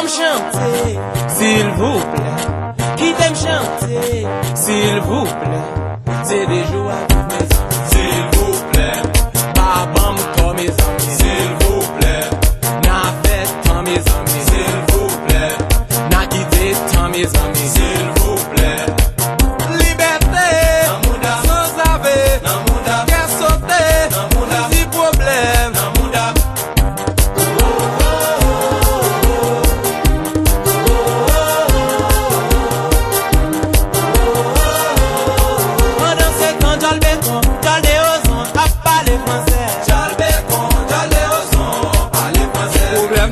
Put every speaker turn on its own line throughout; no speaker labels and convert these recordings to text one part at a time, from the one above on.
Femme chanter, s'il vous plaît. Qui t'aime chanter, s'il vous plaît. C'est des jours à vous, s'il vous plaît. Babam comme mes amis, s'il vous plaît. N'a fait tant mes amis, s'il vous plaît. N'a quitté tant mes amis, s'il vous plaît. Liberté, sans saber, qu'est sauter, si problème.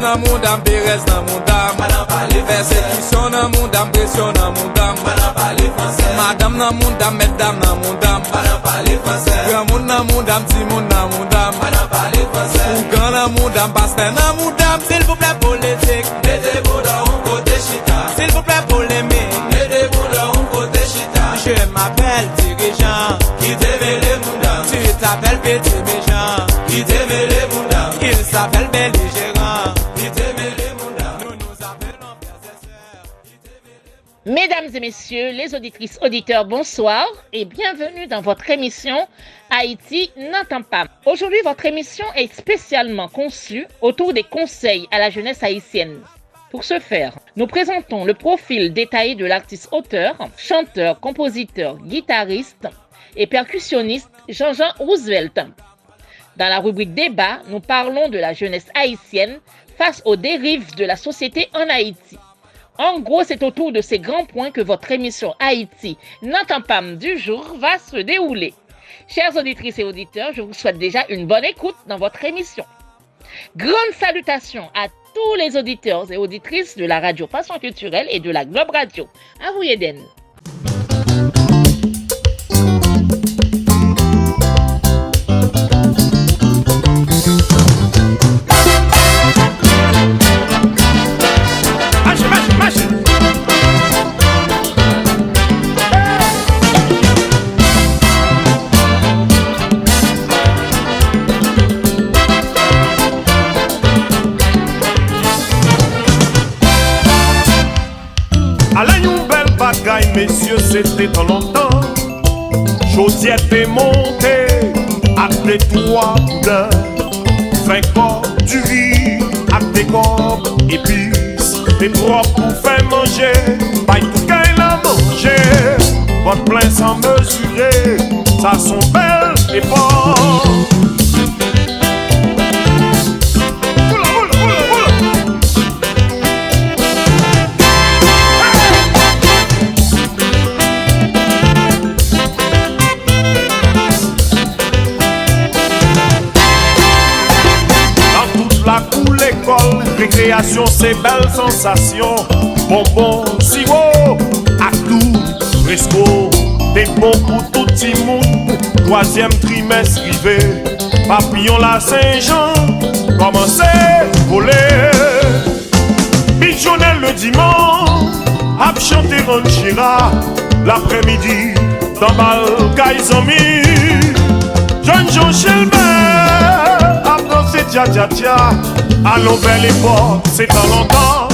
Nan moun dam, perez nan moun dam, persécution nan moun dam, pression nan moun dam, madame nan moun dam, mesdames nan moun dam, grand moun nan moun dam, petit moun nan moun dam, ougan nan moun dam, pasteur nan moun dam.
S'il vous plaît politique, mettez-vous dans un côté chita. S'il vous plaît polémique, mettez-vous dans un côté chita. Je m'appelle dirigeant, qui t'aimait les moudam. Tu t'appelles petit méchant, qui t'aimait les moudam. Il s'appelle belligérant.
Mesdames et messieurs, les auditrices, auditeurs, bonsoir et bienvenue dans votre émission Haïti n'entend pas. Aujourd'hui, votre émission est spécialement conçue autour des conseils à la jeunesse haïtienne. Pour ce faire, nous présentons le profil détaillé de l'artiste-auteur, chanteur, compositeur, guitariste et percussionniste Jean-Jean Roosevelt. Dans la rubrique débat, nous parlons de la jeunesse haïtienne face aux dérives de la société en Haïti. En gros, c'est autour de ces grands points que votre émission Haïti n'entend pas du jour va se dérouler. Chères auditrices et auditeurs, je vous souhaite déjà une bonne écoute dans votre émission. Grande salutation à tous les auditeurs et auditrices de la radio Passion Culturelle et de la Globe Radio. À vous, Eden.
Messieurs, c'était en longtemps. Josiette est montée à tes trois boudins, 5 corps du riz à tes corps épices, tes propres pour faire manger, paille tout qu'elle a mangé. Votre plein sans mesurer, ça sont belles et forts. Récréation, c'est belle sensation. Bonbon, sirop, à tout, fresco. Des bons pour tout petit monde. 3e trimestre rivé. Papillon la Saint-Jean. Commencez, voler. Pigeonnel le dimanche. A chanter ranchera. L'après-midi, dans Balkaïzomi. Jeune Jean Chelbert. A danser tia tia tia. Allons vers l'époque, c'est en longtemps.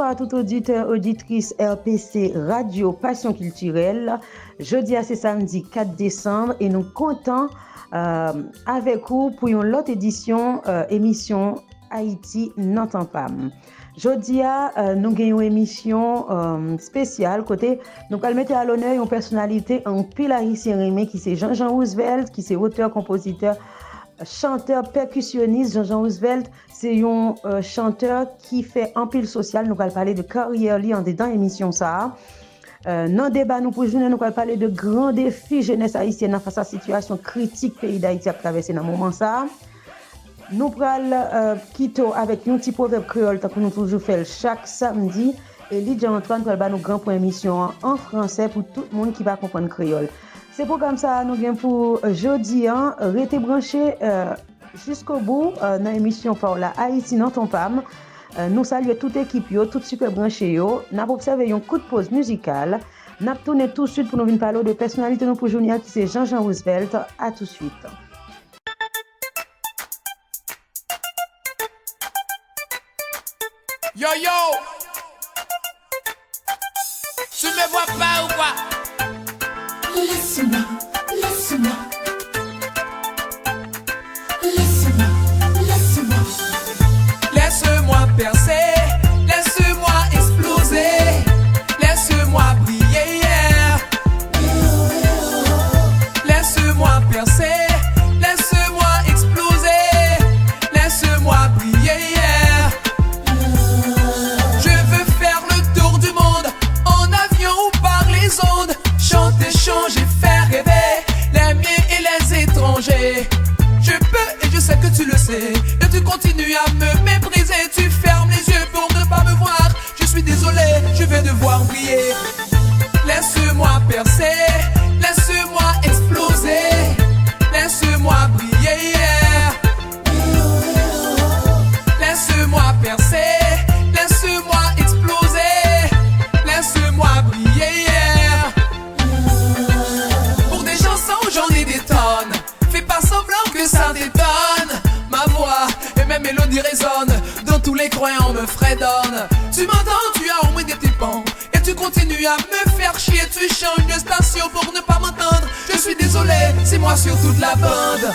bonsoir à tout auditeur, auditrice RPC Radio Passion Culturelle. Jeudi, c'est samedi 4 décembre et nous comptons avec vous pour une autre émission Haïti n'entend pas. Jeudi, nous avons une émission spéciale côté nous allons mettre à l'honneur une personnalité en pile haïtien aimé qui c'est Jean-Jean Roosevelt, qui c'est auteur, compositeur, chanteur, percussionniste. Jean-Jean Roosevelt, c'est un chanteur qui fait un pile social. Nous allons parler de carrière en dedans l'émission ça. Dans le débat, nous allons parler de grands défis jeunesse haïtienne face à la situation critique pays d'Haïti a traversé dans ce moment ça. Nous allons quitter avec un petit proverbe créole que nous toujours fait chaque samedi. Et Lydia Antoine va nous grand point émission en français pour tout le monde qui va comprendre créole. C'est pour comme ça nous avons pour jeudi restez branchés jusqu'au bout dans l'émission par la Haïti n'entend pas. Nous saluons toute l'équipe toute super branchée yo. N'a observé un coup de pause musicale. N'a tourné tout de suite pour nous venir parler de personnalité nous pour journée qui c'est Jean-Jean Roosevelt. À tout de suite.
Yo yo, tu me vois pas ou quoi?
Laisse-moi, laisse-moi. Laisse-moi, laisse-moi.
Laisse-moi percer, laisse-moi exploser, laisse-moi briller. Laisse-moi percer, laisse-moi exploser, laisse-moi briller. Je veux faire le tour du monde en avion ou par les ondes. Chanter, changer, faire rêver les miens et les étrangers. Je peux et je sais que tu le sais. Et tu continues à me mépriser. Tu fermes les yeux pour ne pas me voir. Je suis désolé, je vais devoir briller. Laisse-moi percer, laisse-moi exploser, laisse-moi briller. Laisse-moi percer, laisse-moi exploser, laisse-moi briller. Pour des chansons, j'en ai des tonnes. Fais pas semblant que ça détonne. Ma voix et mes mélodies résonnent. Dans tous les coins, on me fredonne. Tu m'entends, tu as au moins des tympans. Et tu continues à me faire chier. Tu changes de station pour ne pas m'entendre. Je suis désolé, c'est moi sur toute la bande.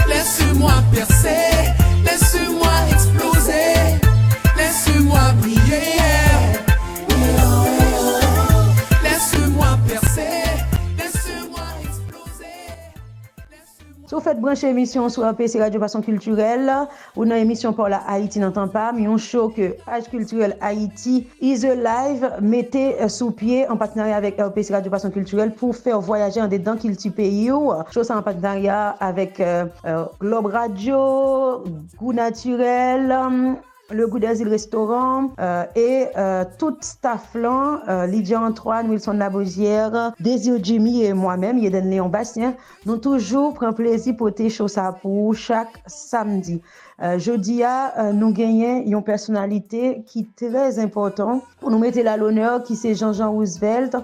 Laisse-moi percer, laisse-moi exploser, laisse-moi briller. Laisse-moi percer, laisse-moi exploser.
Si vous faites brancher émission sur RPC Radio Passion Culturelle ou dans l'émission pour la Haïti n'entend pas, mais un show que Page Culturelle Haïti is alive mettez sous pied en partenariat avec RPC Radio Passion Culturelle pour faire voyager en dedans culture pays. Show ça en partenariat avec Globe Radio, Goût Naturel, le Goût des îles Restaurant et tout staff là, Lydia Antoine, Wilson Labosière, Désir Jimmy et moi-même, Yeden Léon Bastien, nous toujours prenons plaisir pour tes choses pour chaque samedi. Jeudi, nous gagnons une personnalité qui est très importante pour nous mettre à l'honneur, qui c'est Jean-Jean Roosevelt.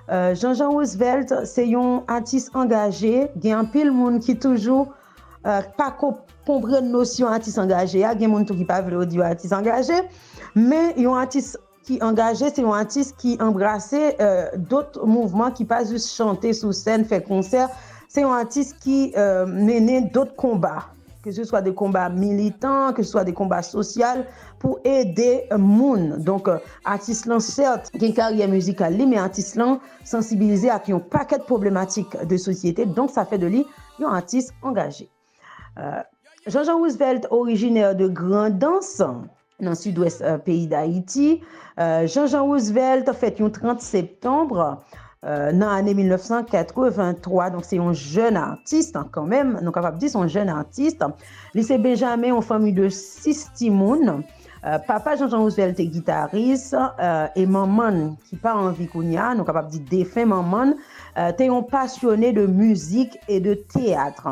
Jean-Jean Roosevelt, c'est un artiste engagé, il y a un pile monde qui toujours pas comprendre notion artiste engagé. Il y a des gens qui pas veulent dire artiste engagé, mais un artiste qui engagé, c'est un artiste qui embrasse d'autres mouvements qui pas juste chanter sur scène, faire concert. C'est un artiste qui mène d'autres combats, que ce soit des combats militants, que ce soit des combats sociaux pour aider le monde. Donc artiste là certes, qui a une carrière musicale, mais artiste là sensibilisé à un paquet de problématiques de société. Donc ça fait de lui un artiste engagé. Jean-Jean Roosevelt, originaire de Grand'Anse, dans le sud-ouest pays d'Haïti. Jean-Jean Roosevelt fait le 30 septembre dans l'année 1983. Donc, c'est un jeune artiste quand même. Donc, capable de dire c'est un jeune artiste. Lycée Benjamin, en famille de 6 timounes. Papa Jean-Jean Roosevelt est guitariste et maman qui part en Vicounia, nous capable de dire défunt maman, t'es un passionné de musique et de théâtre.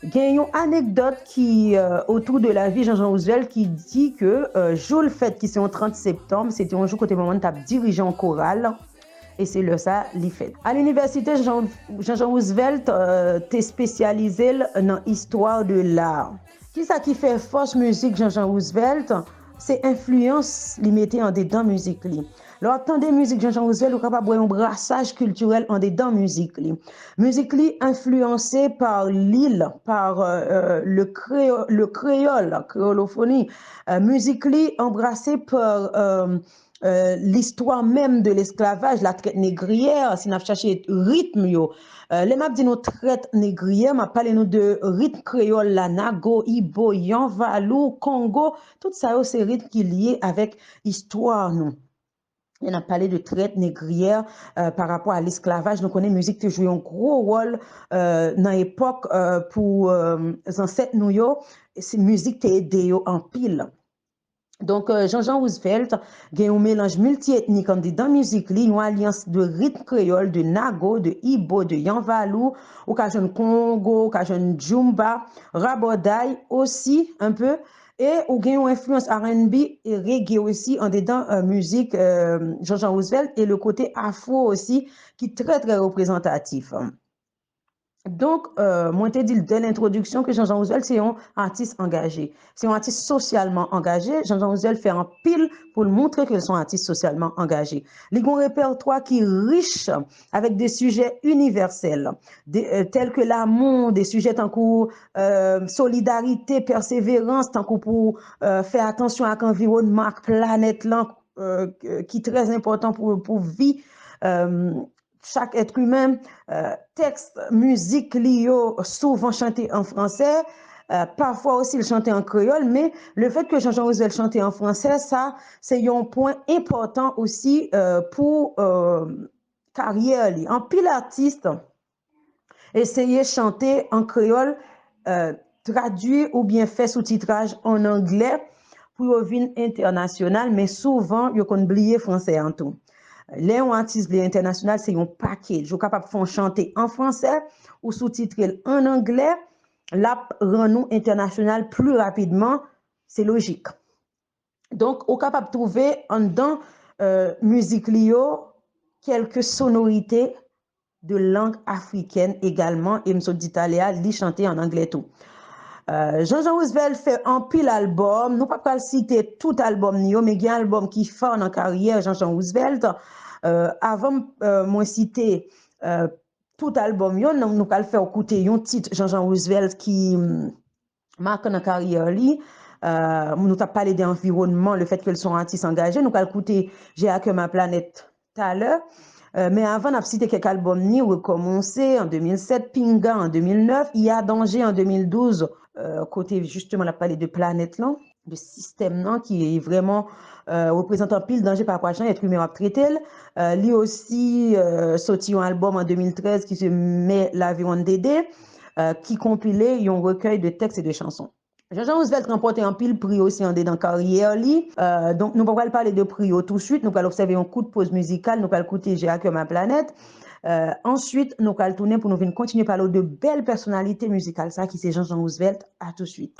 Il y a une anecdote qui autour de la vie de Jean-Jean Roosevelt qui dit que jour le fait qui c'est le 30 septembre, c'était un jour côté maman t'a dirigé en chorale et c'est le ça l'y fait. À l'université Jean-Jean Roosevelt t'es spécialisé dans l'histoire de l'art. Qui ça qui fait force musique Jean-Jean Roosevelt? c'est influence li mette en dedans musique li. L'entendez musique Jean-Jean Roosevelt ou capable un brassage culturel en dedans musique li. Musique li influencée par l'île, par le créole, la créolophonie. Musique li embrassée par l'histoire même de l'esclavage, la traite négrière, si nous cherché rythme yo. Les m'a dit nous traite négrière, m'a parlé nous de rythme créole, la Nago, Ibo, Yanvalou, Congo, tout ça c'est rythme qui est lié avec histoire nous. On a parlé de traite négrière par rapport à l'esclavage. Nous connaissons musique qui joue un gros rôle dans l'époque pour les ancêtres nous yo. C'est musique qui aidé en pile. Donc, Jean-Jean Roosevelt a un mélange multiethnique en dedans musique, une alliance de rythme créole, de Nago, de Ibo, de Yanvalou, ou Kajon Congo, Kajon Jumba, Rabodaï aussi un peu, et ou gagne une influence R&B et reggae aussi en dedans musique Jean-Jean Roosevelt et le côté afro aussi qui est très très représentatif. Donc, moi, je dit dès l'introduction que Jean-Jean Roosevelt, c'est un artiste engagé. C'est un artiste socialement engagé. Jean-Jean Roosevelt fait un pile pour montrer qu'ils sont artistes socialement engagés. Il y a un répertoire qui est riche avec des sujets universels, tels que l'amour, des sujets tant que solidarité, persévérance, tant que pour faire attention à l'environnement, planète là, qui est très important pour vie. Chaque être humain, texte, musique, lio, souvent chanté en français, parfois aussi il chantait en créole, mais le fait que Jean-Jean Roosevelt chantait en français, ça, c'est un point important aussi pour carrière. En pile artiste, essayer de chanter en créole, traduit ou bien fait sous-titrage en anglais pour venir international, mais souvent, il y a oublié français en tout. Les artistes internationaux, c'est un package. Vous êtes capable de faire chanter en français ou sous-titrer en anglais. Là, rend-nous international plus rapidement. C'est logique. Donc, vous êtes capable de trouver en dedans musique lio quelques sonorités de langue africaine également. Et M. d'Italia, il chanter en anglais tout. Jean-Jean Roosevelt fait un pile album. Nous ne pouvons pas citer tout album, mais il y a un album qui fait en carrière Jean-Jean Roosevelt. Avant moi citer tout album, nous allons faire écouter un titre Jean-Jean Roosevelt qui marque en carrière. Nous avons parlé d'environnement, le fait qu'ils sont artistes engagés. Nous allons écouter J'ai à cœur ma planète tout à l'heure. Mais avant, on a cité quelques albums ni recommencé en 2007, Pinga en 2009, Il y a danger en 2012, côté justement, on a parlé de planète là, de système là, qui est vraiment représentant pile danger par rapport à gens, être humain à traiter. Lui aussi, sorti un album en 2013 qui se met l'avion Dédé, qui compilait un recueil de textes et de chansons. Jean-Jean Roosevelt remporté un pile prix aussi en dedans carrière li. Donc nous ne pouvons pas parler de prix tout de suite, nous allons observer un coup de pause musicale, nous allons écouter J'ai à cœur ma planète. Ensuite, nous allons tourner pour nous venir continuer à parler de belles personnalités musicales, ça qui c'est Jean-Jean Roosevelt. À tout de suite.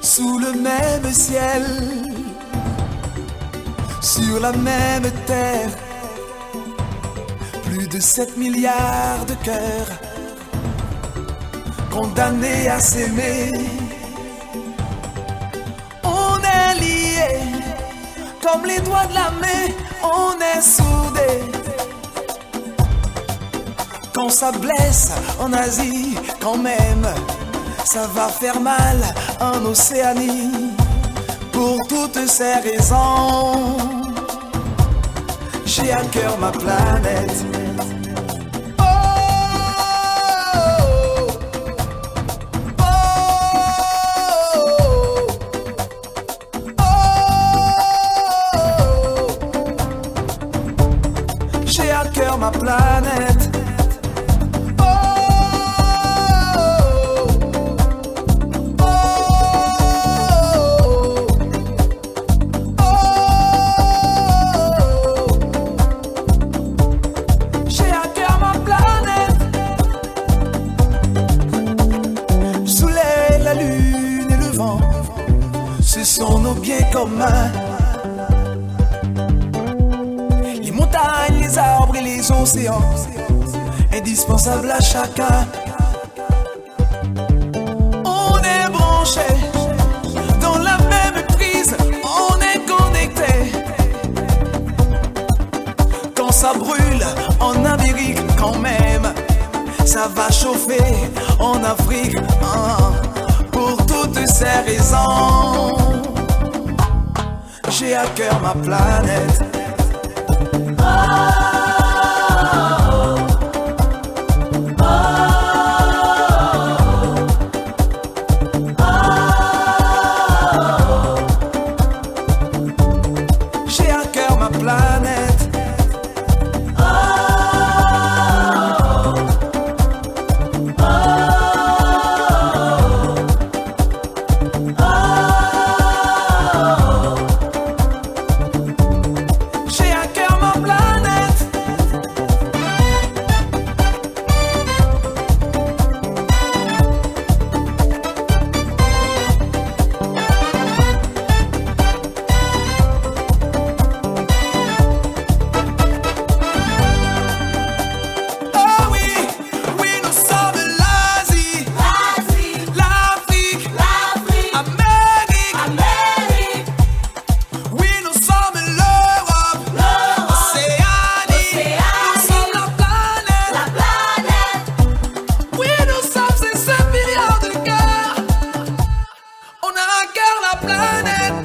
Sous le même ciel, sur la même terre, plus de 7 milliards de cœurs condamnés à s'aimer. On est liés comme les doigts de la main, on est soudés. Quand ça blesse en Asie, quand même, ça va faire mal en Océanie. Pour toutes ces raisons, j'ai à cœur ma planète. Oh, oh, oh, oh. J'ai à cœur ma planète. océan, indispensable à chacun. On est branché dans la même prise, on est connecté. Quand ça brûle en Amérique, quand même, ça va chauffer en Afrique. Pour toutes ces raisons, j'ai à cœur ma planète. J'ai à cœur ma planète. J'ai à cœur ma planète. Oh oui, oui nous sommes l'Asie, l'Afrique, Amérique. Oui nous sommes l'Europe, Océanie. Nous sommes la planète. Oui nous sommes ces 5 milliards de cœurs. On a un cœur la planète.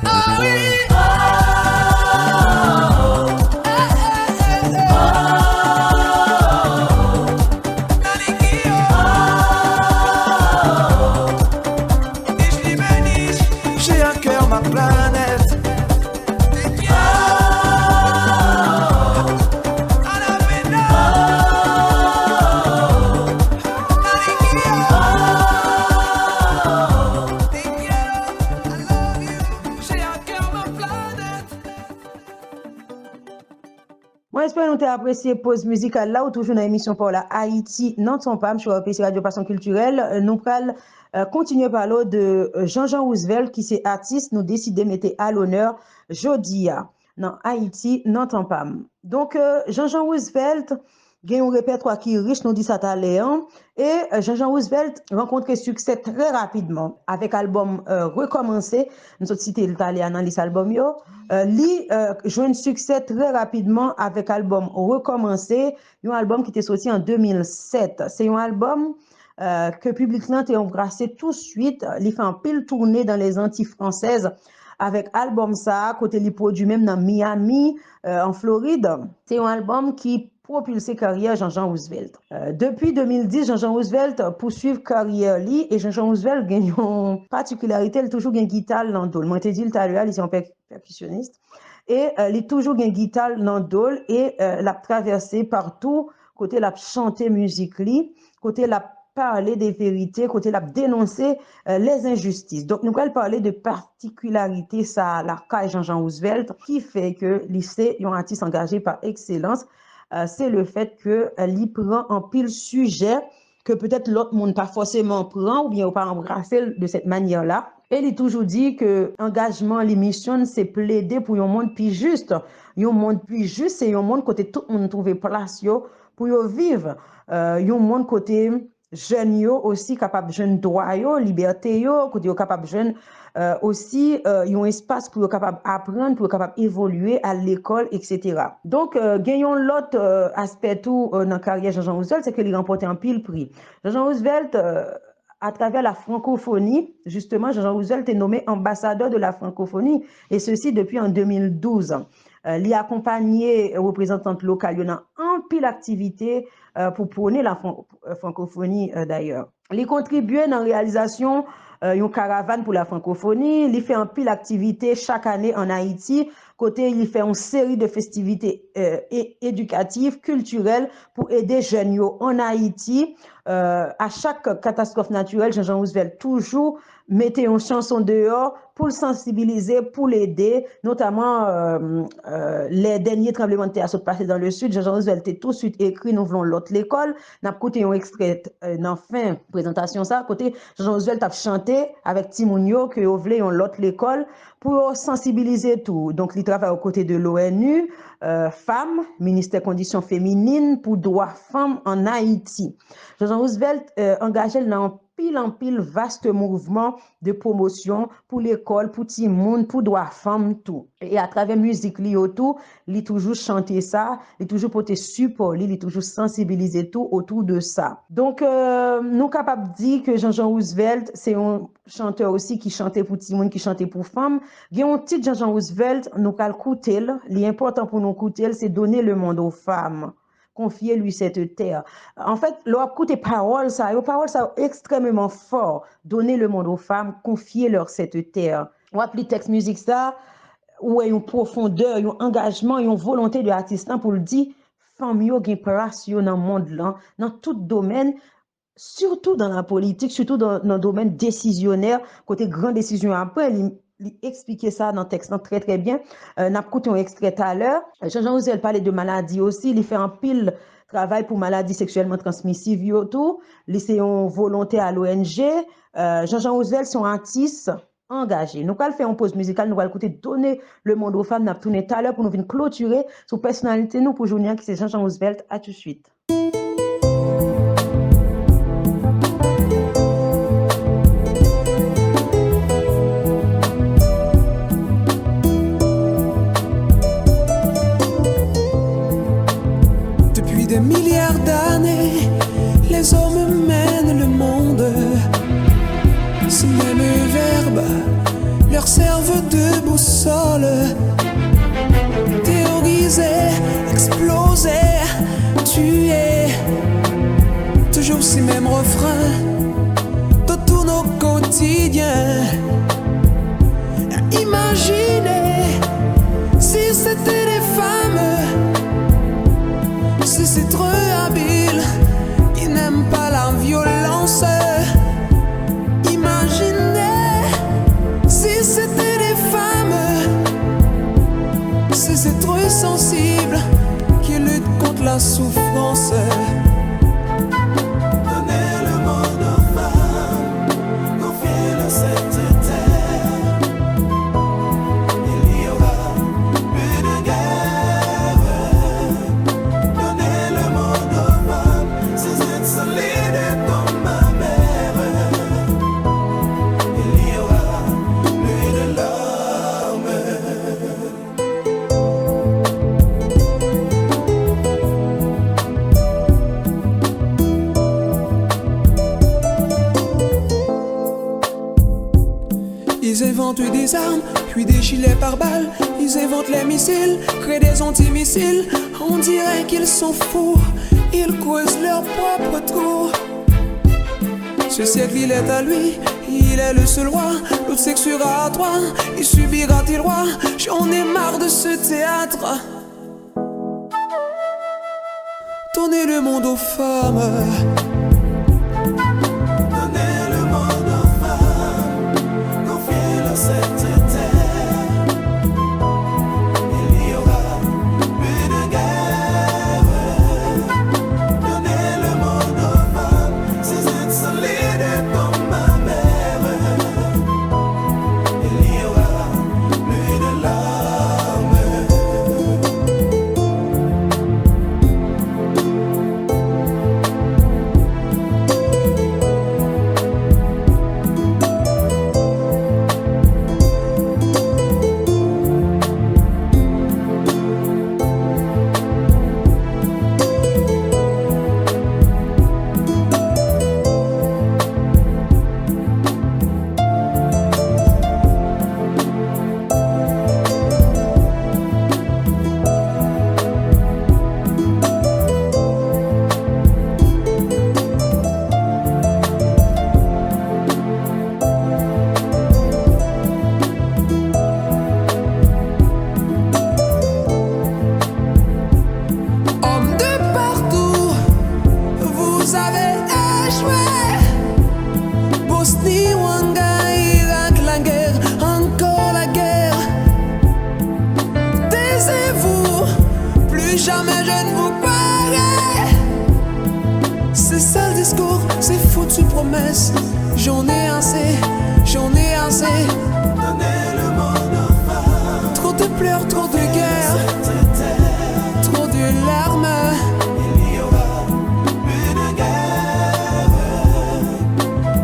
Ah oui. J'ai à cœur ma planète. J'ai à cœur ma planète.
Moi, j'espère que nous avons apprécié pause musicale là ou toujours dans l'émission pour la Haïti, non ton pam, sur RPC Radio Passion Culturelle. Nous allons continuer par parler de Jean-Jean Roosevelt, qui c'est artiste, nous décidons de mettre à l'honneur Jodia dans Haïti, non ton pam. Donc, Jean-Jean Roosevelt, il y a un répertoire qui est riche, nous dit ça tout à l'heure. Et Jean-Jean Roosevelt rencontre succès très rapidement avec l'album Recommencer. Nous avons cité l'italien dans les albums. Lui joue un succès très rapidement avec l'album Recommencer, un album qui était sorti en 2007. C'est un album que le public a embrassé tout de suite. Il fait un pile tournée dans les Antilles françaises avec album ça, côté il produit même dans Miami, en Floride. C'est un album qui propulsé carrière Jean-Jean Roosevelt. Depuis 2010, Jean-Jean Roosevelt poursuit carrière li et Jean-Jean Roosevelt gagne une particularité, il toujours une guitare dans le dos. Moi, je dit tout à l'heure, il est un percussionniste et il a toujours une guitare dans le dos et l'a traversé partout, côté l'a chanté musique li, côté l'a parler des vérités, côté l'a dénoncer les injustices. Donc nous allons parler de particularité ça la caille Jean-Jean Roosevelt qui fait que lycée un artiste engagé par excellence. C'est le fait que il prend en pile sujet que peut-être l'autre monde pas forcément prend ou bien pas embrasser de cette manière-là. Et il toujours dit que engagement, l'émission, c'est plaider pour un monde plus juste. Un monde plus juste, c'est un monde côté tout le monde trouve place yo pour yo vivre. Un monde côté jeunes yo aussi capable jeune droit yo, liberté yo, côté yo capable jeune aussi un espace pour capable apprendre, pour capable évoluer à l'école, etc. Donc gagnons l'autre aspect tout dans la carrière Jean-Jean Roosevelt, c'est qu'il remporte un pile prix. Jean-Jean Roosevelt à travers la francophonie, justement, Jean-Jean Roosevelt est nommé ambassadeur de la francophonie, et ceci depuis en 2012. Il a accompagné représentante locale dans un pile d'activités pour prôner la francophonie d'ailleurs. Il contribue dans la réalisation une caravane pour la francophonie. Il fait un pile d'activités chaque année en Haïti. Côté, il fait une série de festivités éducatives, culturelles pour aider jeunes en Haïti. À chaque catastrophe naturelle, Jean-Jean Roosevelt toujours mettez une chanson dehors pour le sensibiliser, pour l'aider, notamment les derniers tremblements de terre qui sont passés dans le sud. Jean-Jean Roosevelt a tout de suite écrit, nous voulons l'autre l'école. N'a écouté un extrait dans fin présentation ça. Côté Jean-Jean Roosevelt a chanté avec Timounio que vous voulez l'autre l'école pour sensibiliser tout. Donc, il travaille aux côtés de l'ONU, femmes, ministère conditions féminines pour droits femmes en Haïti. Jean-Jean Roosevelt engagé dans en pile vaste mouvement de promotion pour l'école, pour tout le monde, pour droits femmes, tout. Et à travers musique, il toujours chanté ça, il toujours porté support, il toujours sensibilisé tout autour de ça. Donc, nous capables de dire que Jean-Jean Roosevelt, c'est un chanteur aussi qui chantait pour tout le monde, qui chantait pour femmes. Il y a un titre Jean-Jean Roosevelt, nous cal écouter, l'important pour nous écouter, c'est donner le monde aux femmes. Confier lui cette terre. En fait, l'écoute paroles ça, les paroles ça extrêmement fort. Donner le monde aux femmes, confier leur cette terre. On appelle texte musique ça, où il y a une profondeur, un engagement, une volonté de l'artiste pour le dire, femme yo gen place yo dans le monde là, dans tout domaine, surtout dans la politique, surtout dans le domaine décisionnaire, côté grande décision après. Il expliquait ça dans le texte très très bien. N'a écouté un extrait tout à l'heure. Jean-Jean Roosevelt parlait de maladies aussi. Il fait un pile travail pour maladies sexuellement transmissives et tout. Il c'est une volonté à l'ONG. Jean-Jean Roosevelt sont artistes engagés. Nous allons faire une pause musicale. Nous allons écouter donner le monde aux femmes. Nous allons tourner tout à l'heure pour nous venir clôturer sur personnalité nous pour journée qui c'est Jean-Jean Roosevelt. À tout de suite.
Des milliards d'années, les hommes mènent le monde. Ces mêmes verbes leur servent de boussole. Théoriser, exploser, tuer. Toujours ces mêmes refrains dans tous nos quotidiens. Imaginez si c'était des femmes. Si c'est trop habile, qui n'aime pas la violence. Imaginez si c'était des femmes. Si c'est trop sensible, qui lutte contre la souffrance. Donnez le monde aux femmes, confiez-leur cette terre. Il y aura plus de guerre. Donnez le monde aux femmes, sans être solide comme ma mère. Il y aura plus de larmes. Ils inventent des armes, puis des gilets pare-balles. Ils inventent les missiles, créent des antimissiles. On dirait qu'ils sont fous, ils causent leur propre trou. Ce siècle il est à lui, il est le seul roi. L'autre sexuera à toi, il subira-t-il roi. J'en ai marre de ce théâtre. Donnez le monde aux femmes. Donnez le monde aux femmes, confiez-leur cette terre. Il y aura plus de guerre. Donnez le monde aux femmes, sans être solide comme ma mère. Il y aura plus de larmes. Plus jamais je ne vous croirai. C'est ça le discours, c'est foutu promesse. J'en ai assez, j'en ai assez. Donnez le monde aux femmes. Trop de pleurs, trop de guerre, trop de larmes. Il y aura plus de guerre.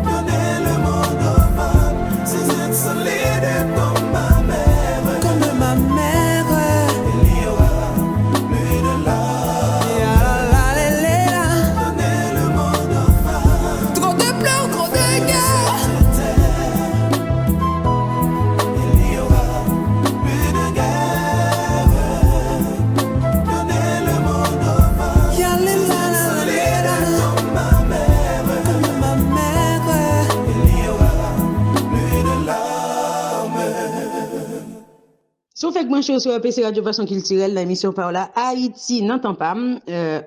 Donnez le monde aux femmes. Sans être solide comme ma mère. Comme ma mère. Il y aura plus de larmes. Donnez le monde aux femmes. Trop de pleurs, trop de guerre. Il y aura plus de guerre. Donnez le monde aux femmes. Comme ma mère. Comme ma mère. Il y aura plus de larmes.
So fait que moi je suis sur PC Radio Façon Culturelle, l'émission par là Haïti n'entend pas,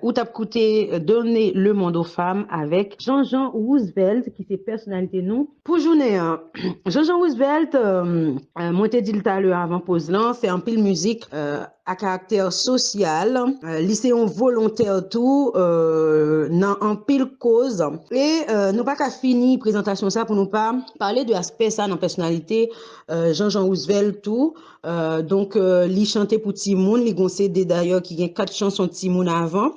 où t'as écouté Donner le monde aux femmes avec Jean-Jean Roosevelt qui c'est personnalité nous pour journée. Jean-Jean Roosevelt, moi t'ai dit tout à l'heure avant pause là, c'est un pile musique à caractère social, lycéen volontaire tout, dans un pile cause et nous pas qu'à finir présentation ça pour nous pas parler de l'aspect ça dans personnalité Jean-Jean Roosevelt tout. Donc, li chante pour Timoun, li gon CD d'ailleurs qui gagne 4 chansons de Timoun avant,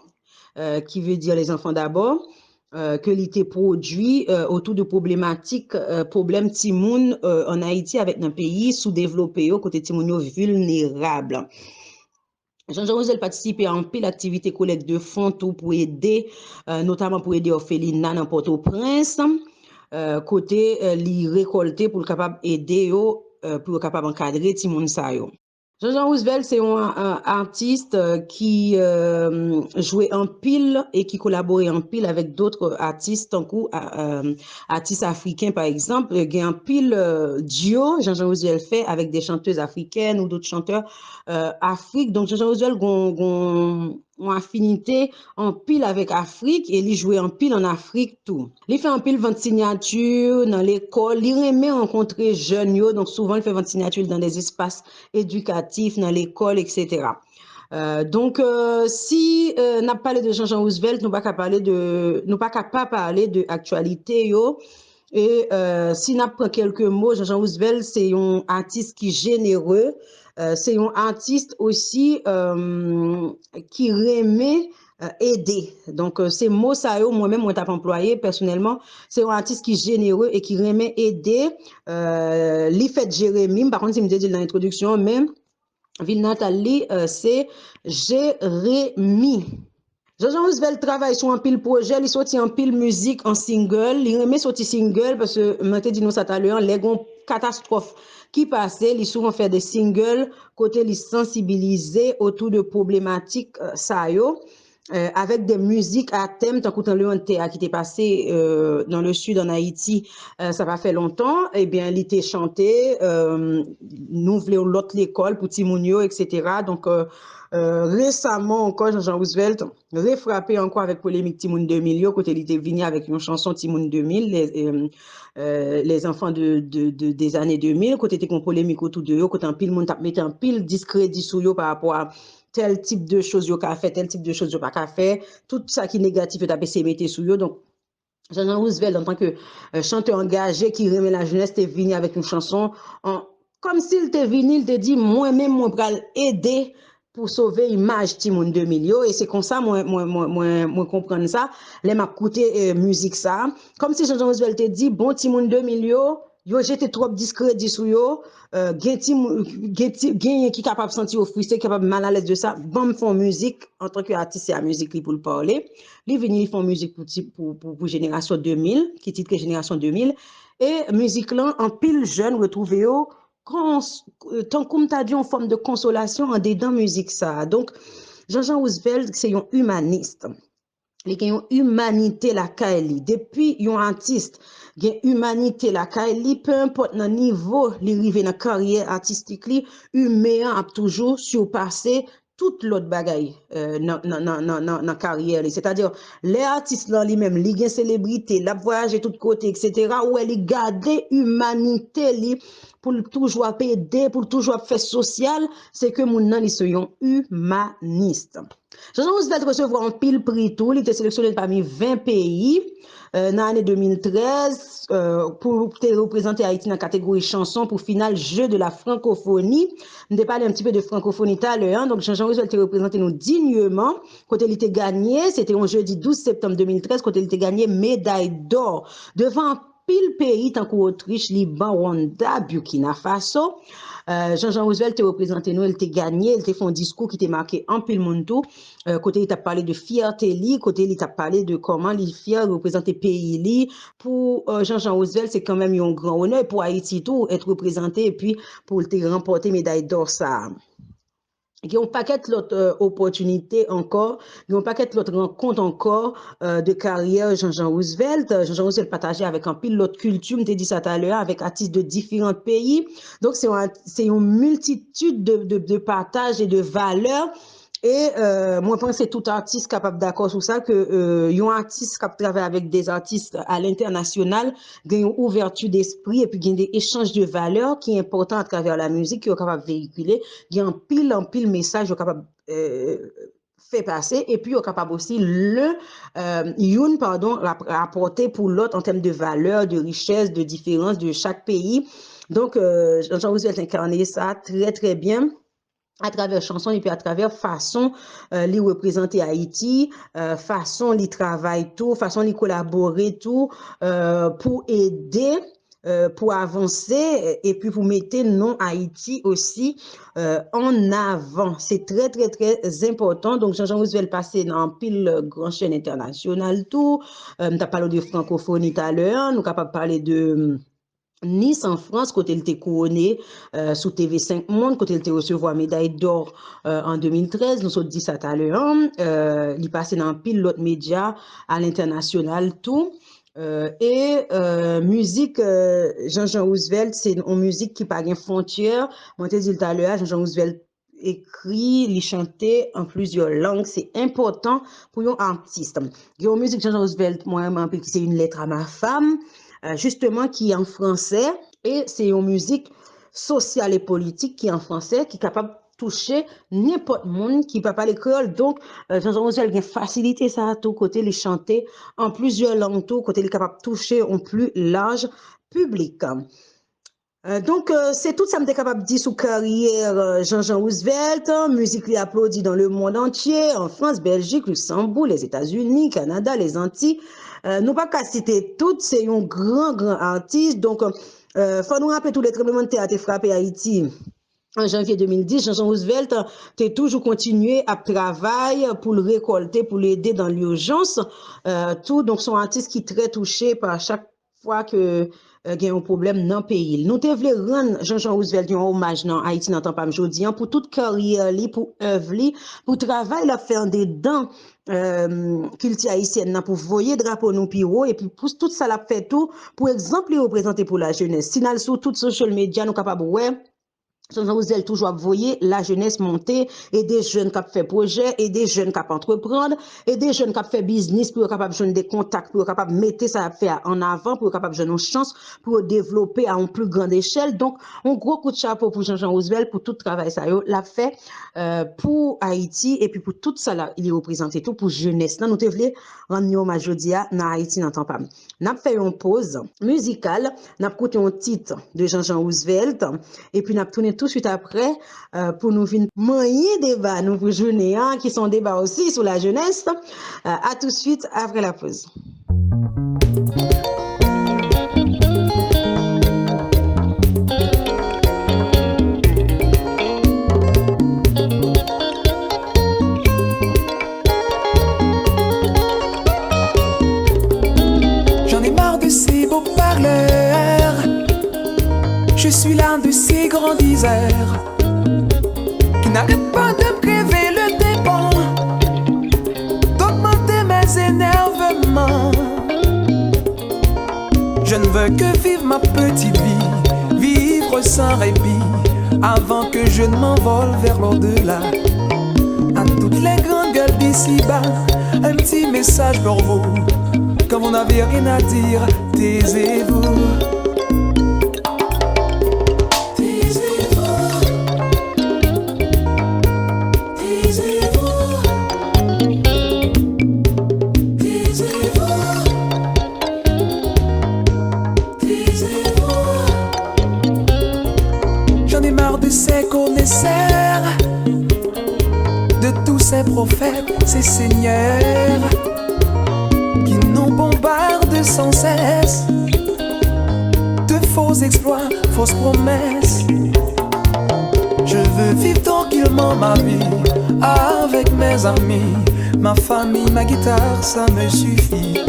qui veut dire les enfants d'abord, que li te produit autour de problématiques, problèmes Timoun en Haïti avec un pays sous-développé, côté Timoun yo vulnérable. Jean-Jean Roosevelt participé à un pile d'activités collecte de fonds tout pour aider, notamment pour aider orphelinat dans Port-au-Prince, côté li récolter pour capable aider yo pour capable encadrer ti moun sa yo. Jean-Jean Roosevelt c'est un artiste qui jouait en pile et qui collaborait en pile avec d'autres artistes en coup artistes africains par exemple, il y a un pile duo Jean-Jean Roosevelt fait avec des chanteuses africaines ou d'autres chanteurs Afrique. Donc Jean-Jean Roosevelt gon affinité en pile avec Afrique et il jouait en pile en Afrique tout. Il fait en pile vente signature dans l'école, il aimait rencontrer jeunes yo, donc souvent il fait vente signature dans des espaces éducatifs dans l'école etc. Donc si n'a parlé de Jean-Jean Roosevelt, nous pas parler de actualité yo. Et si n'a prend quelques mots, Jean-Jean Roosevelt c'est un artiste qui généreux. C'est un artiste aussi qui remet aider. Donc ces mots ça yo moi-même moi t'ai employé personnellement, c'est un artiste qui est généreux et qui remet aider. Li fait Jérémie, par contre si me dit dans l'introduction même ville natale c'est Jérémie. Jean-Jean Roosevelt travaille sur un pile projet, il sorti en pile musique en single, il remet sorti single parce que moi t'ai dit nous ça tout à l'heure, les gon catastrophe qui passait, il souvent fait des singles côté les sensibiliser autour de problématiques ça yo. Avec des musiques à thème, tant que le Théa qui était passé dans le sud en Haïti, ça va faire longtemps. Eh bien, il était chanté, nous voulons l'autre l'école pour Timounio, etc. Donc récemment encore, Jean-Jean Roosevelt refrappé encore avec polémique Timoun 2000, côté il était venu avec une chanson Timoun 2000, les enfants des années 2000, côté était polémique autour de eux, côté un pile monde mettait un pile discrédit sur eux par rapport à tel type de choses yo ka fait, tel type de choses yo pas ka fait, tout ça qui est négatif yo tapé mettre sur yo. Donc Jean-Jean Roosevelt en tant que chanteur engagé qui remet la jeunesse t'est venu avec une chanson comme s'il t'est venu, il te dit moi-même moi pral aider pour sauver l'image Timoun 2000 yo, et c'est comme ça moi comprendre ça, les m'a écouté musique ça, comme si Jean-Jean Roosevelt te dit bon Timoun 2000 yo j'étais trop discrédit sur yo, gen qui capable sentir frustré, capable mal à l'aise de ça, bon font musique en tant qu'artiste, c'est la musique pour le parler. Li vini ils font musique pour génération 2000, qui titre génération 2000, et musique là en pile jeune retrouvé yo tant comme t'as dit en forme de consolation en dedans musique ça. Donc Jean-Jean Roosevelt c'est un humaniste. Il y a une humanité la Kaili. Depuis un artiste, il y a une humanité la Kaili, peu importe le niveau, l'arrivée dans la carrière artistique, humain a toujours surpassé toute l'autre bagaille dans carrière. C'est-à-dire, les artistes là, lui-même, li gen célébrité, la voyage de tous côtés, etc., où elle garde humanité, pour toujours aider, pour toujours faire social, c'est que moun nan li soyon humaniste. Jean Roosevelt recevoir un pile prix tout, il était sélectionné parmi 20 pays dans l'année 2013 pour représenter Haïti dans la catégorie chanson pour finale jeu de la francophonie. On a parlé un petit peu de francophonie tout à l'heure, donc Jean Roosevelt a représenté nous dignement. Quand il était gagné, c'était un jeudi 12 septembre 2013, quand il était gagné médaille d'or devant pile pays tant qu'Autriche, Liban, Rwanda, Burkina Faso. Jean Roosevelt a représenté nous, il était gagné, il était fait un discours qui était marqué en pile monde tout. Côté il t'a parlé de fierté li, côté il t'a parlé de comment il fier représenter pays li. Pour Jean Roosevelt, c'est quand même un grand honneur pour Haïti tout être représenté et puis pour te remporter médaille d'or ça. Il y a un paquet d'autres opportunités encore, il y a un paquet d'autres rencontres encore de carrière Jean Roosevelt. Jean Roosevelt partageait avec un pile l'autre culture, je t'ai dit ça tout à l'heure, avec artistes de différents pays. Donc c'est une multitude de partages et de valeurs. Et moi, je pense que c'est tout artiste capable d'accord sur ça, que un artiste qui travaille avec des artistes à l'international, il y a une ouverture d'esprit et puis il y a des échanges de valeurs qui est important à travers la musique, qui est capable de véhiculer. Il y a un pile message qui est capable faire passer et puis il est capable aussi rapporter pour l'autre en termes de valeurs, de richesse, de différence de chaque pays. Donc, Jean Roosevelt incarné ça très, très bien. À travers chansons et puis à travers façon li représenter Haïti, façon li travaille tout, façon li collaborer tout pour aider, pour avancer et puis pour mettre non Haïti aussi en avant. C'est très très très important. Donc Jean Roosevelt passé dans pile grand chaîne internationale tout. T'as parlé de francophonie tout à l'heure, nous capable parler de Nice en France, côté il était couronné sous TV5 Monde, côté il était recevoir médaille d'or en 2013, nous sommes dit ça tout à l'heure, il passait dans pile l'autre média à l'international tout. Musique Jean Roosevelt, c'est une musique qui pas de frontières. Moi t'ai dit tout à l'heure, Jean Roosevelt écrit, il chantait en plusieurs langues, c'est important pour un artiste. Il y a une musique Jean Roosevelt, moi-même, qui c'est une lettre à ma femme. Justement qui est en français et c'est une musique sociale et politique qui est en français qui est capable de toucher n'importe monde qui peut parler créole. Donc Jean Roosevelt a facilité ça à tout côté, les chanter en plusieurs langues tout côté il est capable de toucher un plus large public. Donc c'est tout ça me capable de dire sur carrière Jean Roosevelt, musique lui applaudie dans le monde entier, en France, Belgique, Luxembourg, les États-Unis, Canada, les Antilles. Nous pas qu'à citer toutes, c'est un grand artiste. Donc faut nous rappeler tous les tremblements de terre qui ont frappé Haïti. En janvier 2010, Jean Roosevelt a toujours continué à travailler pour le récolter, pour l'aider dans l'urgence. Tout, donc son artiste qui est très touché par chaque fois que il y a un problème dans le pays. Nous devons rendre Jean Roosevelt un hommage dans Haïti dans temps pas aujourd'hui pour toute carrière li, pour œuvre li, pour travail la faire des dents culture haïtienne pour voyer drapeau nous piro et puis pour tout ça l'a fait tout pour exemple représenter pour la jeunesse. Sinon sur toutes social media nous capable ouais Jean Roosevelt toujours voyer la jeunesse monter et des jeunes qui fait projet et des jeunes qui entreprendre et des jeunes qui fait business pour capable joindre des contacts pour capable mettre ça à faire en avant pour capable joindre une chance pour développer à une plus grande échelle. Donc un gros coup de chapeau pour Jean Roosevelt pour tout travail ça l'a fait pour Haïti et puis pour tout ça là il est représenté tout pour jeunesse. Là nous te voulons rendre hommage aujourd'hui dans Haïti dans temps pas. N'a fait une pause musicale, n'a écouté un titre de Jean Roosevelt et puis n'a tourné tout de suite après pour nous venir manier débat nous pour journée qui sont débats aussi sur la jeunesse. À tout de suite après la pause.
J'en ai marre de ces beaux parleurs. Je suis l'un de ces grands diseurs qui n'arrêtent pas de préver le dépend, d'augmenter mes énervements. Je ne veux que vivre ma petite vie, vivre sans répit, avant que je ne m'envole vers l'au-delà. À toutes les grandes gueules d'ici-bas, un petit message pour vous. Quand vous n'avez rien à dire, taisez-vous. ces prophètes, ces seigneurs qui nous bombardent sans cesse de faux exploits, fausses promesses. Je veux vivre tranquillement ma vie avec mes amis, ma famille, ma guitare, ça me suffit.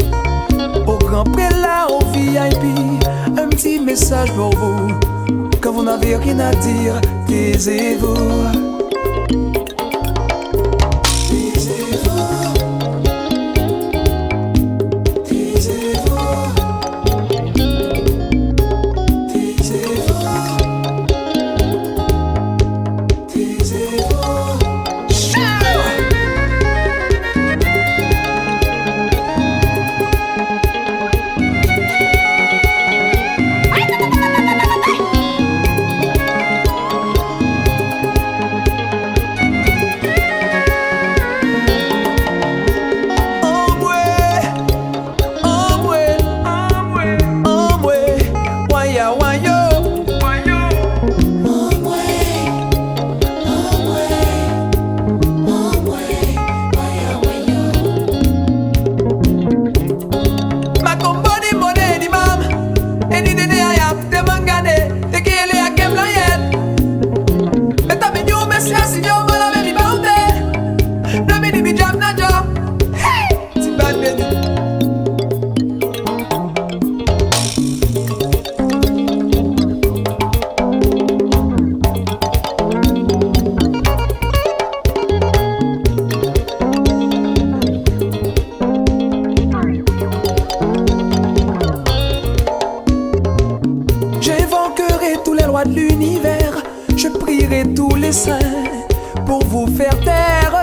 Au grand prélat, au VIP, un petit message pour vous. Quand vous n'avez rien à dire, taisez-vous. De l'univers, je prierai tous les saints pour vous faire taire.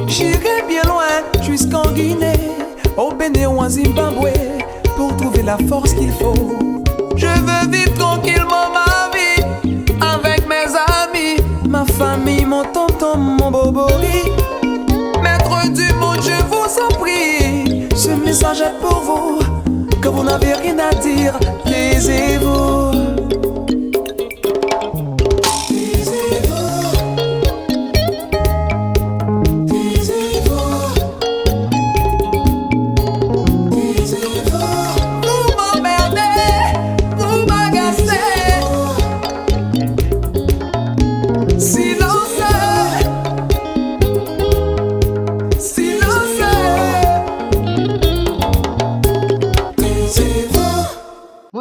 J'irai bien loin jusqu'en Guinée, au Bénin ou en Zimbabwe, pour trouver la force qu'il faut. Je veux vivre tranquillement ma vie avec mes amis, ma famille, mon tonton, mon bobori. Maître du monde, je vous en prie, ce message est pour vous. Quand vous n'avez rien à dire, taisez-vous.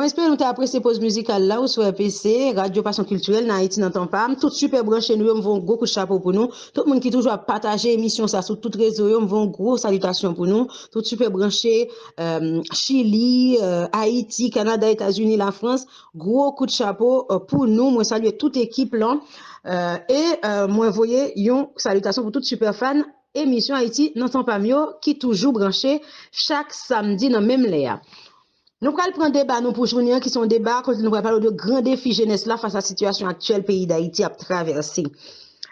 J'espère que vous avez apprécié pause musicale là ou sur RPC, Radio Passion Culturelle, dans Haïti, n'entend pas. Tout super branché, nous avons un gros coup de chapeau pour nous. Tout le monde qui toujours partager l'émission ça sur toutes les réseaux, nous avons une grosse salutation pour nous. Tout super branché, Chili, Haïti, Canada, États-Unis, la France. Gros coup de chapeau pour nous. Moi, saluer toute l'équipe là. Moi, voyez, une salutation pour toute super fan. Émission Haïti, n'entend pas mieux, qui toujours branché chaque samedi dans même l'air. Nous allons prendre débat nous pour journée qui sont débats quand nous allons parler de grands défis jeunesse là face à la situation actuelle pays d'Haïti a traversé.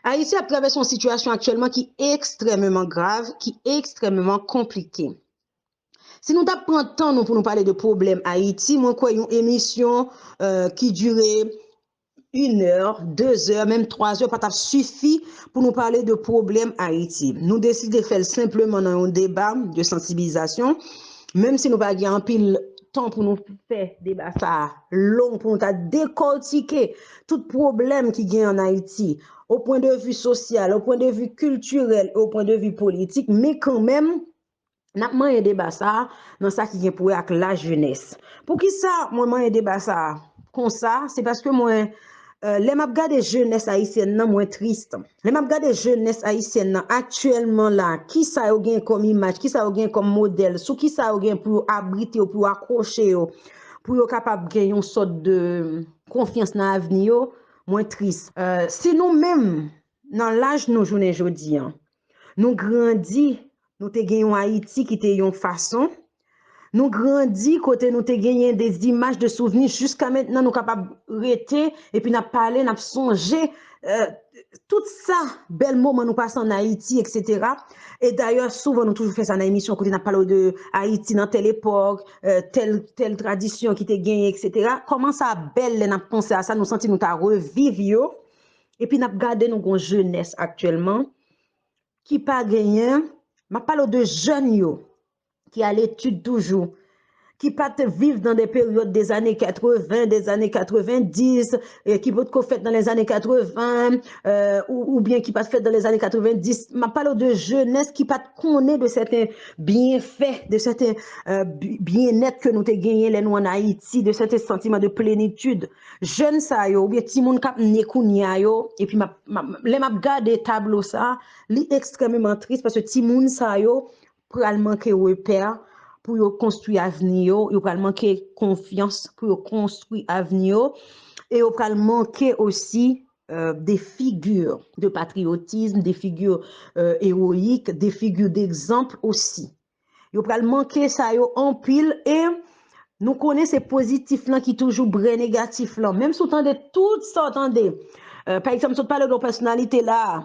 Haïti a traversé une situation actuellement qui est extrêmement grave, qui est extrêmement compliquée. Si nous prenons temps nous pour nous parler de problèmes Haïti, moi quoi une émission qui durait 1 heure, 2 heures, même 3 heures, pas suffit pour nous parler de problèmes Haïti. Nous décidons de faire simplement dans un débat de sensibilisation, même si nous pas en pile temps pour nous faire débat ça long pour nous décortiquer tout problème qui gagne en Haïti au point de vue social, au point de vue culturel, au point de vue politique, mais quand même n'a pas un débat ça dans ça qui vient pour avec la jeunesse. Pour qui ça moi un débat ça comme ça, c'est parce que moi les m'a regardé jeunesse haïtienne nan moins triste. Les m'a regardé jeunesse haïtienne nan actuellement là, qui ça yo gen comme image, qui ça yo gen comme modèle, sous qui ça yo gen pour abriter ou pour accrocher pour yo capable gagner une sorte de confiance dans l'avenir, moins triste. Si nous même dans l'âge nous journée jodi, nous grandi, nous te gagnon Haïti qui te yon façon. Nous grandis côté nous te gagné des images de souvenirs jusqu'à maintenant nous capable rester et puis n'a parlé n'a songé tout ça bel moment nous passons en Haïti etc. Et d'ailleurs souvent nous toujours fait ça dans l'émission côté n'a parlé de Haïti dans telle époque telle tradition qui te gagné etc. Comment ça belle n'a pensé à ça nous sentir nous ta revivre yo et puis n'a regardé nous gon jeunesse actuellement qui pas gagné, m'a parle de jeunes yo qui à l'étude toujours, qui pas vivre dans des périodes des années 80, des années 90, qui peut fait dans les années 80, ou bien qui pas fait dans les années 90. Je parle de jeunesse qui pas connaît de certains bienfaits, de certains bien-être que nous avons gagné les nous en Haïti, de certains sentiments de plénitude. Jeunes ça yo, ou bien ti moun kap ne kounya yo, et puis les m'a gardé tableau ça, li extrêmement triste parce que ti moun ça yo pral manquer repère pour yo construire avenir yo pral manquer confiance pour yo construire avenir et yo pral manquer aussi des figures de patriotisme, des figures héroïques, des figures d'exemple aussi. Yo pral manquer ça yo en pile et nous connaissons ces positifs là qui toujours vrai négatif là même si vous entendez tout ça entendez par exemple si vous parlez de personnalité là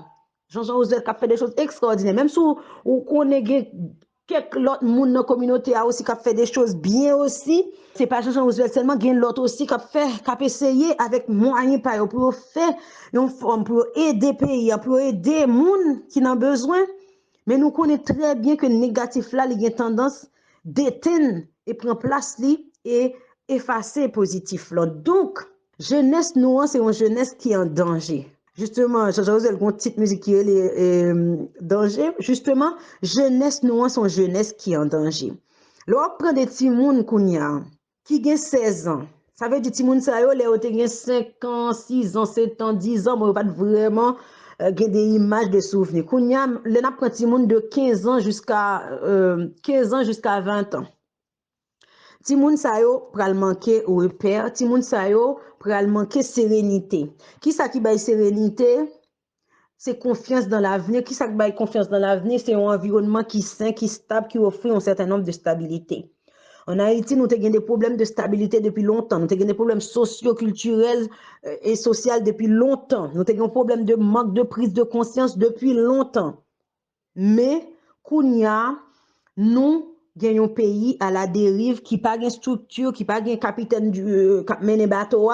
Jean-Jean Osel qui a fait des choses extraordinaires même si vous connaissez quelques autres monde dans la communauté a aussi qui a fait des choses bien aussi c'est pas Jean-Jean Osel seulement gain l'autre aussi qui a essayé avec moyens pour faire une forme pour aider pays pour aider monde qui n'ont besoin mais nous connaissons très bien que le négatif là il a tendance d'éteindre et prendre place li et effacer positif là donc jeunesse nous c'est une jeunesse qui est en danger. Justement, Jean-José, une petite musique qui est danger. Justement, jeunesse nous son jeunesse qui est en danger. Là, on prend des petits moun kounya qui ont 16 ans. Ça veut dire que les gens qui ont 5 ans, 6 ans, 7 ans, 10 ans, mais pas vraiment des images de souvenirs. Kounya, les gens prennent des gens de 15 ans jusqu'à 20 ans. Ti moun sa yo pral manquer repère, ti moun sa yo pral manquer sérénité. Qui ça qui bail sérénité? C'est confiance dans l'avenir. Qui ça qui bail confiance dans l'avenir? C'est un environnement qui sain, qui stable, qui offre un certain nombre de stabilité. En Haïti, nous avons des problèmes de stabilité depuis longtemps. Nous avons des problèmes socio-culturels et sociaux depuis longtemps. Nous avons des problèmes de manque de prise de conscience depuis longtemps. Mais, kounya, nous gagnons un pays à la dérive qui pas de structure, qui pas de capitaine du mène bateau,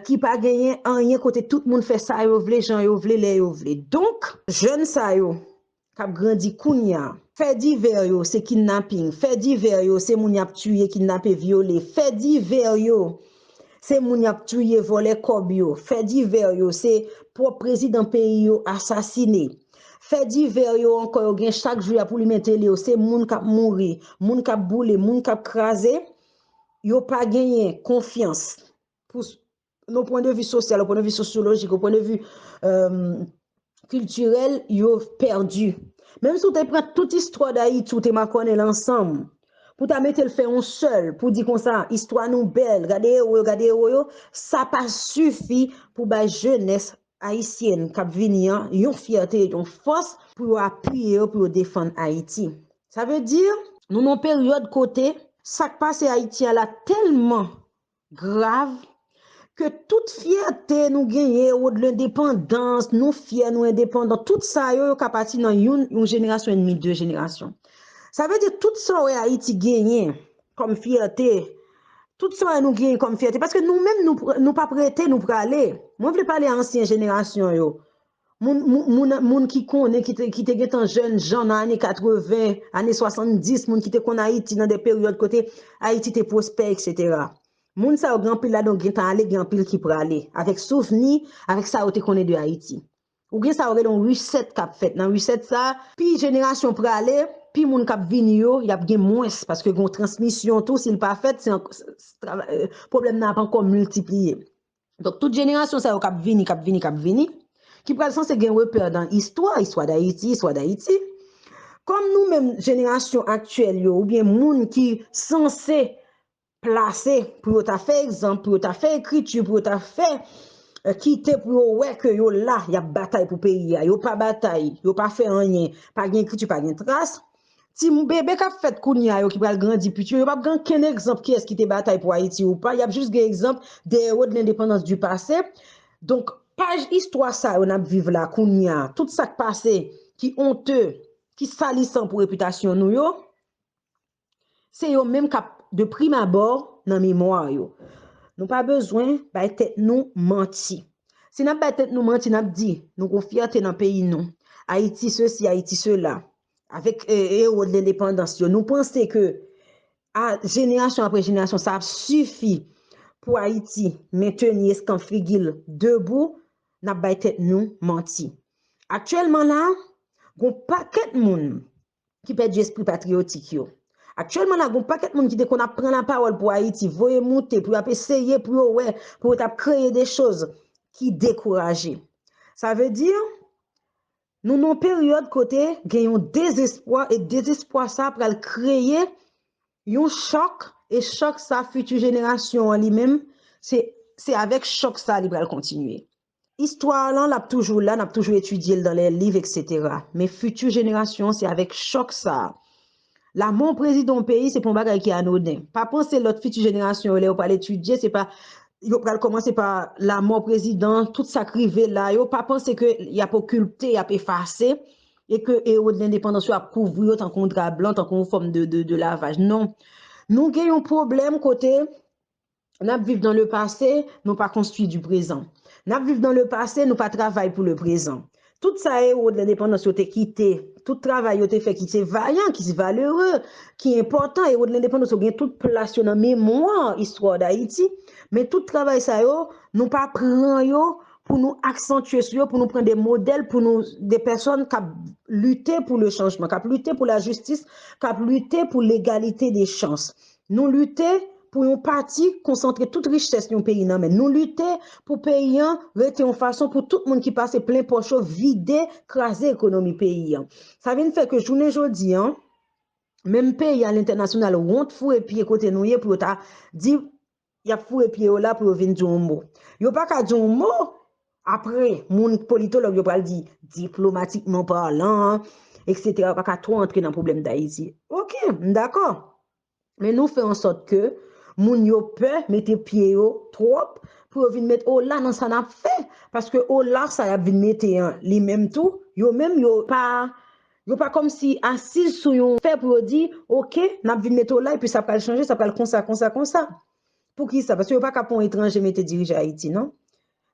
qui pas gagné rien côté tout le monde fait ça yo vle, gens yo vle, les yo vle. Donc, jeune sa yo k'ap grandi kounya, fait divers yo c'est kidnapping, fait divers yo c'est moun yap tué, kidnappé, violé, fait divers yo c'est moun yap tué, volé kob yo, fait divers yo c'est propre président pays yo assassiné. Fait divers yo encore gen chaque jour pour lui mettre les c'est moun k'ap mourir, moun k'ap boule, moun k'ap krasé, yo pas gagné confiance pour nos point de vue social, au point de vue sociologique, au point de vue culturel, yo perdu. Même si tu prends toute histoire d'Haïti, tu m'as connaît l'ensemble. Pour ta mettre le fait un seul, pour dire comme ça, histoire nous belle, regardez yo, ça pas suffit pour ba jeunesse haïtienne qui venir yon fierté, yon force pour appuyer pour défendre Haïti. Ça veut dire nous non période côté ça qui passe Haïti là tellement grave que toute fierté nous gagner ou de l'indépendance, nous fiers, nous indépendants, tout ça yo capati dans une génération et demie, 2 générations. Ça veut dire tout ça Haïti gagné comme fierté. Tout ça nous gagne comme fierté parce que nous-mêmes nous pas prêter nous pour aller. Moi je veux parler à ancienne génération yo. Moun qui connaît qui te en jeune gens dans années 80, années 70, moun qui te connaît Haïti dans des périodes côté Haïti te prospère etc. Moun sa grand pile là donc gen aller grand pile qui pour aller avec souvenir avec ça ou te connaît de Haïti. Ou gen ça aurait un reset cap fait dans reset ça puis génération pour aller puis moun k'ap vini yo y a gen moins parce que gon transmission tout s'il pas fait c'est problème n'a pas encore multiplié. Donc toute génération ça k'ap vini qui pral censé gen repère dans histoire d'Haïti. Comme nous même génération actuelle yo ou bien moun qui censé placer pour ta fait exemple, pour ta fait écriture, pour ta fait quitter pour ouais que yo là y a bataille pour pays yo pas bataille, yo pas fait rien, pas gen écriture, pas gen trace. Si mon bébé qui a fait kounya yo qui pral grandi puis yo pas gan ken exemple qui est qui te bataille pour Haïti ou pas, y a juste un exemple des héros de l'indépendance du passé. Donc page histoire ça on a vivre là kounya, tout ça qui passé qui honteux, qui salissant pour réputation nous yo, c'est yo même cap de prime abord dans mémoire yo. Nous pas besoin ba tête nous menti. Si n'a pas tête nous menti n'a dit nous gon fierté dans pays nous. Haïti ceci, Haïti cela, avec héros de l'indépendance, nous pensons que génération après génération, ça suffit pour Haïti maintenir ce qu'on fait debout, n'a pas tête nous menti. Actuellement là, gon paquet de monde qui perd du esprit patriotique yo. Actuellement là, gon paquet de monde qui dit qu'on a prend la parole pour Haïti, voyer monter pour essayer pour ouais, pour créer des choses qui découragent. Ça veut dire nous non période côté gagnons désespoir et désespoir ça pour créer un choc et choc sa future génération en lui-même c'est avec choc ça il va continuer. Histoire là, n'a toujours étudié dans les livres, etc. Mais future génération, c'est avec choc ça. La mon président pays, c'est pour un bagage qui est anodin. Pas penser l'autre future génération, là, on pas l'étudier, c'est pas, il va commencer par la mort président, tout ça crivé là, yo pas penser que il y a pas occulté, il y a pas effacé, et que héros de l'indépendance a couvrir tant qu'on drap blanc, tant qu'on forme de lavage. Non. Nous avons un problème côté, nous vivons dans le passé, nous pas construit du présent. Nous vivons dans le passé, nous pas travailler pour le présent. Tout ça est de l'indépendance qui quitté, tout travail qui fait qui c'est vaillant, qui c'est valeureux, qui est important et de l'indépendance qui toute place dans mémoire histoire d'Haïti, mais tout travail ça yo, nous pas prend yo pour nous accentuer sur pour nous prendre des modèles pour nous des personnes qui lutter pour le changement, qui lutter pour la justice, qui lutter pour l'égalité des chances. Nous lutter pour un parti concentrer toute richesse dans pays non mais nous lutter pour pays rester en façon pour tout le monde qui passe plein poche vider craser économie pays. Ça vient faire que journée jodi même pays à l'international ont fou et pied côté nous pour ta dit y a fou et pied là pour venir dire un mot. Yo pas ka dire un mot après mon politologue yo pral dit diplomatiquement parlant etc. pas ka trop entrer dans problème d'Haïti. OK, d'accord. Mais nous faisons en sorte que moun yo peur mettre pied yo trop pour venir mettre oh là non ça n'a fait parce que oh là ça a venir mettre les même tout yo même yo pas comme si assis sur yon fait pour dire OK n'a venir mettre là et puis ça va changer ça va comme ça pour qui ça parce que yo pas capon étranger mettre diriger Haïti non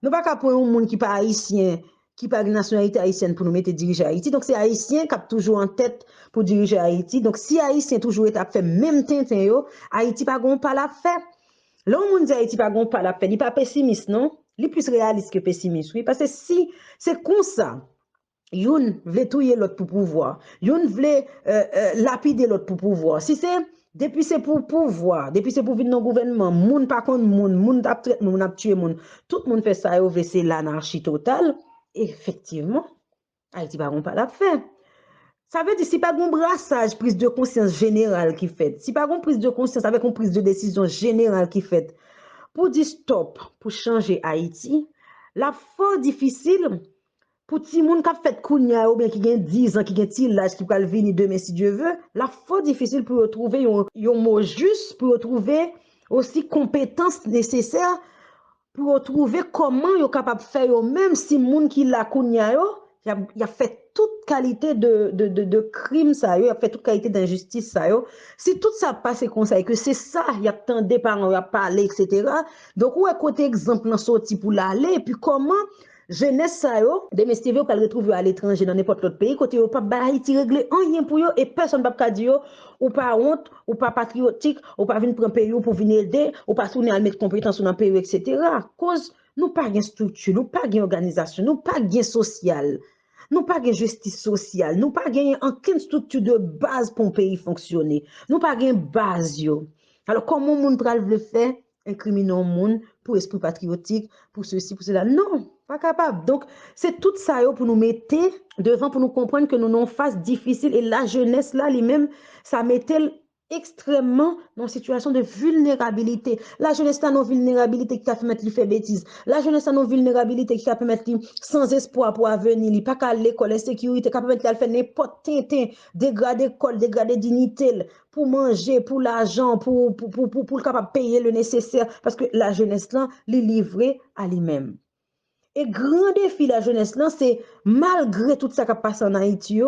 nous pas capon un monde qui pas haïtien qui pas de nationalité haïtienne pour nous mettre diriger Haïti. Donc c'est haïtien qui a toujours en tête pour diriger Haïti. Donc si haïtien toujours est à faire même tintin yo, Haïti pas gon pas la faire. Là on dit Haïti pas gon pas la faire, il pas pessimiste non, il plus réaliste que pessimiste oui parce que si c'est comme ça yon veut touyer l'autre pour pouvoir, yon veut lapider l'autre pour pouvoir. Si c'est depuis c'est pour pouvoir, depuis c'est pour venir dans le gouvernement, moun pas contre moun t'a traite moun a tué moun, tout le monde fait ça et c'est l'anarchie totale. Effectivement, Haïti va pas la faire. Ça veut dire si pas un brassage, prise de conscience générale qui fait, si pas une prise de conscience avec une prise de décision générale qui fait, pour dire stop, pour changer Haïti, la fort difficile pour ti moun qui a fait kounya ou bien qui gagne 10 ans, qui gagne ti l'âge qui va venir demain si Dieu veut, la fort difficile pour retrouver un mot juste, pour retrouver aussi compétences nécessaires pour retrouver comment yo capable faire yo même si moun qui la kounya yo y a fait toute qualité de crime ça yo y a fait toute qualité d'injustice ça yo si tout ça passe comme ça et que c'est ça y a tant des parents y a parlé etc. donc où est côté exemple dans sorti pour l'aller et puis comment jeunesse ça yo des messieurs yo qu'elle retrouve à l'étranger dans n'importe l'autre pays côté yo pas Haïti régler rien pour yo et personne pas dire ou pas honte ou pas patriotique ou pas venir prendre pays pour venir aider ou pas tourner à mettre compétence dans pays etc. cause nous pas gain structure nous pas gain organisation nous pas gain social nous pas gain justice sociale nous pas gain aucune structure de base pour un pays fonctionner nous pas gain base yo alors comment moun pral le faire incriminons moun pour esprit patriotique pour ceci pour cela non pas capable donc c'est tout ça pour nous mettre devant pour nous comprendre que nous non face difficile et la jeunesse là lui-même ça mettait extrêmement dans une situation de vulnérabilité la jeunesse là non vulnérabilité qui a fait mettre lui faire bêtise la jeunesse là non vulnérabilité qui a fait mettre sans espoir pour avenir li pas qu'à l'école insécurité qui a permettre faire n'importe tintin dégrader école dégrader dignité pour manger pour l'argent pour capable payer le nécessaire parce que la jeunesse là li livré à lui-même. Et grand défi la jeunesse là c'est malgré tout ça qui passe en Haïti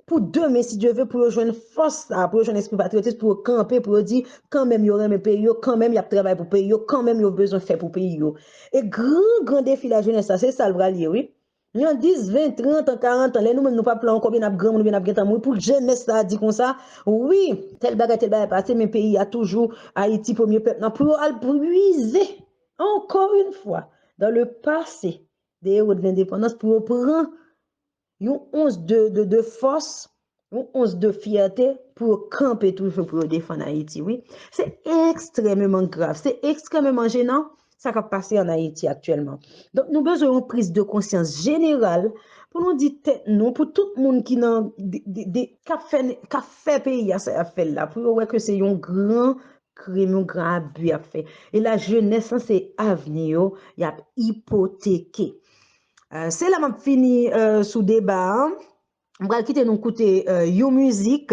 pour demain si Dieu veut pour rejoindre force pour rejoindre esprit patriotique pour camper pour dire quand même y aurait mes pays quand même y a travail pour pays quand même y a besoin faire pour pays et grand défi la jeunesse ça c'est ça le bralier oui Il y a 10, 20, 30 ans, 40 ans, là, nous-mêmes, nous pas plan combien n'a grand, nous bien n'a pour jeunesse ça dit comme ça. Oui, tel bagage passé, mais pays a toujours Haïti premier peuple pour puiser encore une fois dans le passé des héros de l'indépendance pour prendre une once de force, une once de fierté pour camper toujours pour défendre Haïti. Oui, c'est extrêmement grave, c'est extrêmement gênant. Ça qui passe en Haïti actuellement. Donc, nous avons besoin d'une prise de conscience générale pour nous dire, non, pour tout le monde qui a fait pays à cette affaire-là, pour voir que c'est un grand crime, un grand abus à faire. Et la jeunesse, c'est avenir, il y a hypothéqué. C'est là que je finis sous débat. On va quitter nous écouter You Music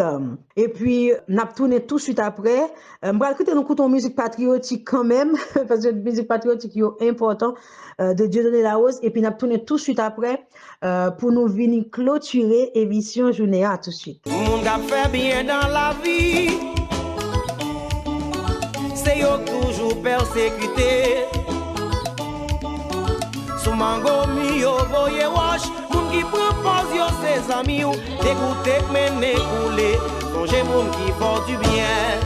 et puis n'a tourné tout de suite après. On va quitter nous écouter une musique patriotique quand même parce que la musique patriotique est important de Dieudonné Laos et puis n'a tourné tout de suite après pour nous venir clôturer émission journée à tout de suite.
Moun ka fait bien dans la vie, c'est yo toujours persécuté. Sous mango mi yo voye wash, moun qui propose yo ses amis ou d'écouter que men écoulé, songez moun qui font du bien.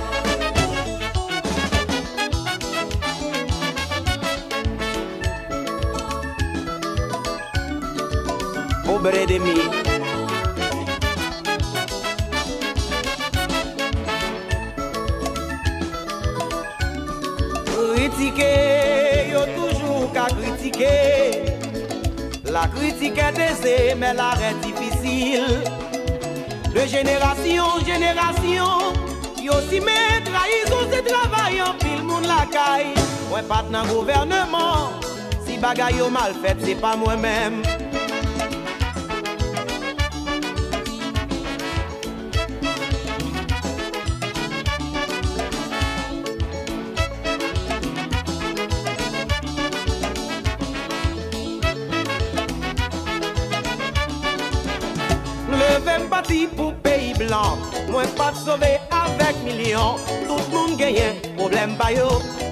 Au bré de mi. Critiquer, yo toujours qu'à critiquer. La critique est aisée, mais l'arrêt difficile. De génération en génération, yo si mes trahison, c'est travail en pile, moun la caille. Moi pas dans gouvernement, si bagay yo mal fait, c'est pas moi-même. Pour pays blanc, moi pas de sauver avec millions. Tout le monde gagne, problème pas yo.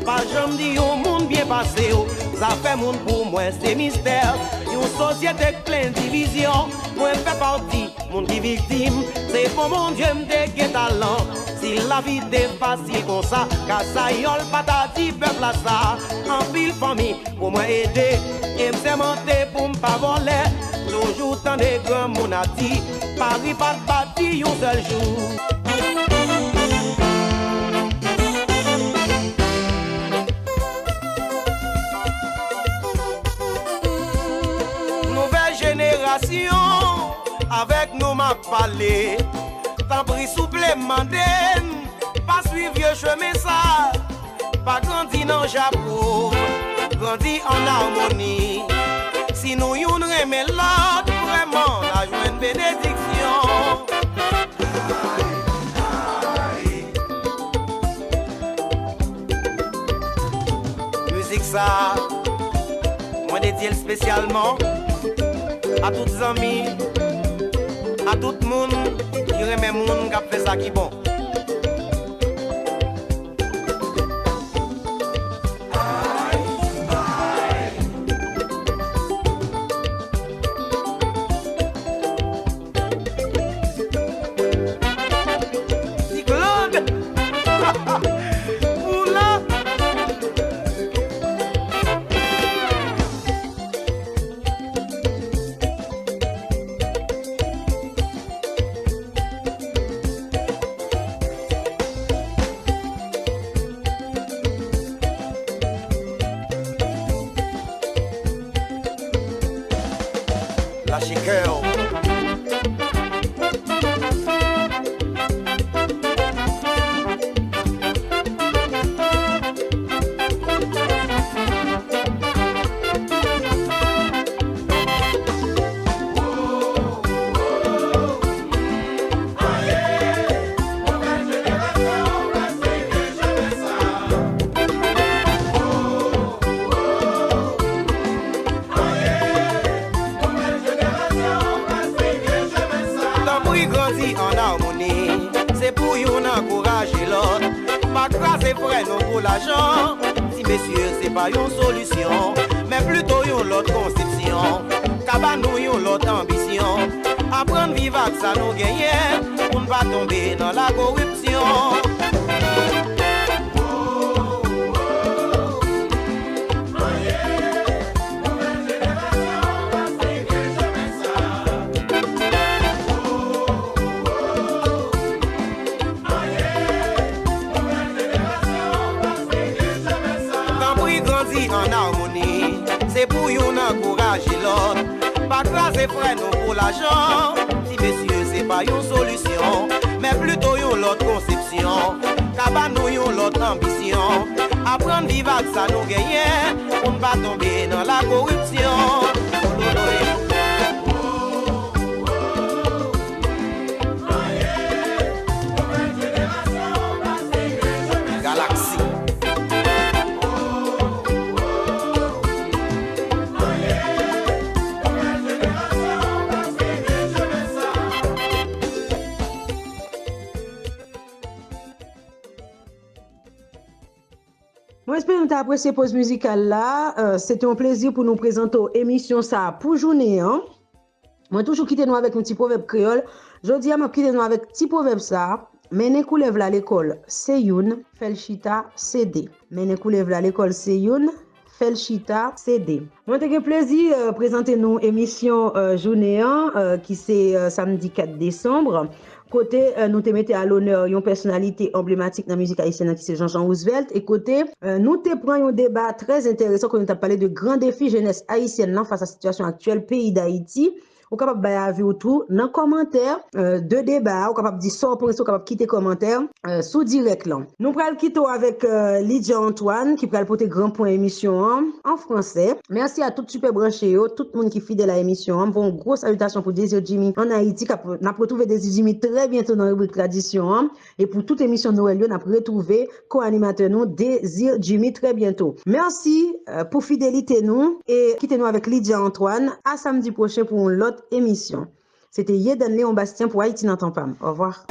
Pas j'aime dire au monde bien passé. Ça fait monde pour moi c'est mystère. Une société pleine de division. Moi fais partie, monde qui victime. C'est pour mon Dieu me dégué talent. Si la vie est facile comme ça, car ça yole patati peuple à ça. En pile famille pour moi aider. Et me sémenter pour me pas voler. Toujours tant de grands mon a dit, Paris pas bâti un seul jour. Nouvelle génération, avec nous m'a parlé. T'en pris supplément pas suivre vieux chemin ça. Pas grandi dans Japon, grandi en harmonie. Si nous yon remet l'autre, vraiment, la joie une bénédiction. Musique ça, moi dédié spécialement à tous les amis, à tout le monde qui remet monde qui a fait ça qui bon. Lâchez cœur. En harmonie, c'est pour y encourager l'autre. Pas craser frère non pour l'argent. Si messieurs c'est pas une solution, mais plutôt une autre conception. Kaba nou yon lot ambition. Apprendre vivre avec ça nous gagner pour ne pas tomber dans la corruption. En harmonie, c'est pour yon encourager l'autre. Pas craser frère nous pour l'argent. Si messieurs c'est pas une solution, mais plutôt yon l'autre conception. Kaba nous yon l'autre ambition. Apprendre vivre avec ça nous gagner pour ne pas tomber dans la corruption. Galaxy.
Moi, j'espère que tu as apprécié la pause musicale là. C'était un plaisir pour nous présenter l'émission ça pour journée. Hein? Moi, toujours quitter nous avec un petit proverbe créole. Je dis à moi quitter nous avec un petit proverbe ça. Mene koulève la l'école, c'est youn, fel chita, c'est des. Mene koulève la l'école, c'est youn, fel chita, c'est des. Moi, j'ai plaisir de présenter nous émission journée qui c'est samedi 4 décembre. Côté, nous te mettons à l'honneur une personnalité emblématique dans la musique haïtienne qui c'est Jean-Jean Roosevelt. Et côté, nous te prenons un débat très intéressant quand nous avons parlé de grands défis jeunesse haïtienne face à la situation actuelle pays d'Haïti. Ou capable de avis autour dans commentaire de débat, ou capable de dire ça pour ou capable quitter commentaire sous direct là. Nous prenons quitter avec Lydia Antoine qui pral porter grand point émission en français. Merci à tout super branché tout le monde qui est fidèle à l'émission. Bon grosse salutation pour Désir Jimmy en Haïti n'a retrouvé Désir Jimmy très bientôt dans la rubrique tradition et pour toute émission Noël n'a retrouvé co-animateur nous Désir Jimmy très bientôt. Merci pour fidélité nous et quittez-nous avec Lydia Antoine à samedi prochain pour l'autre émission. C'était Yedan Léon Bastien pour Haïti n'entend pas. Au revoir.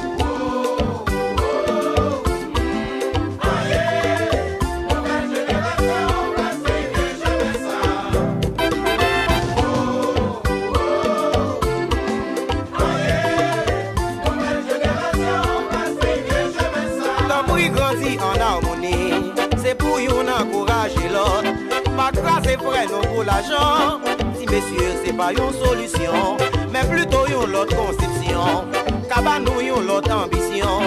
Grandit en harmonie, c'est pour yon encourager l'autre. Pas craser frère nous pour l'argent. Si messieurs c'est pas une solution, mais plutôt yon l'autre conception. Kaba nous yon l'autre ambition.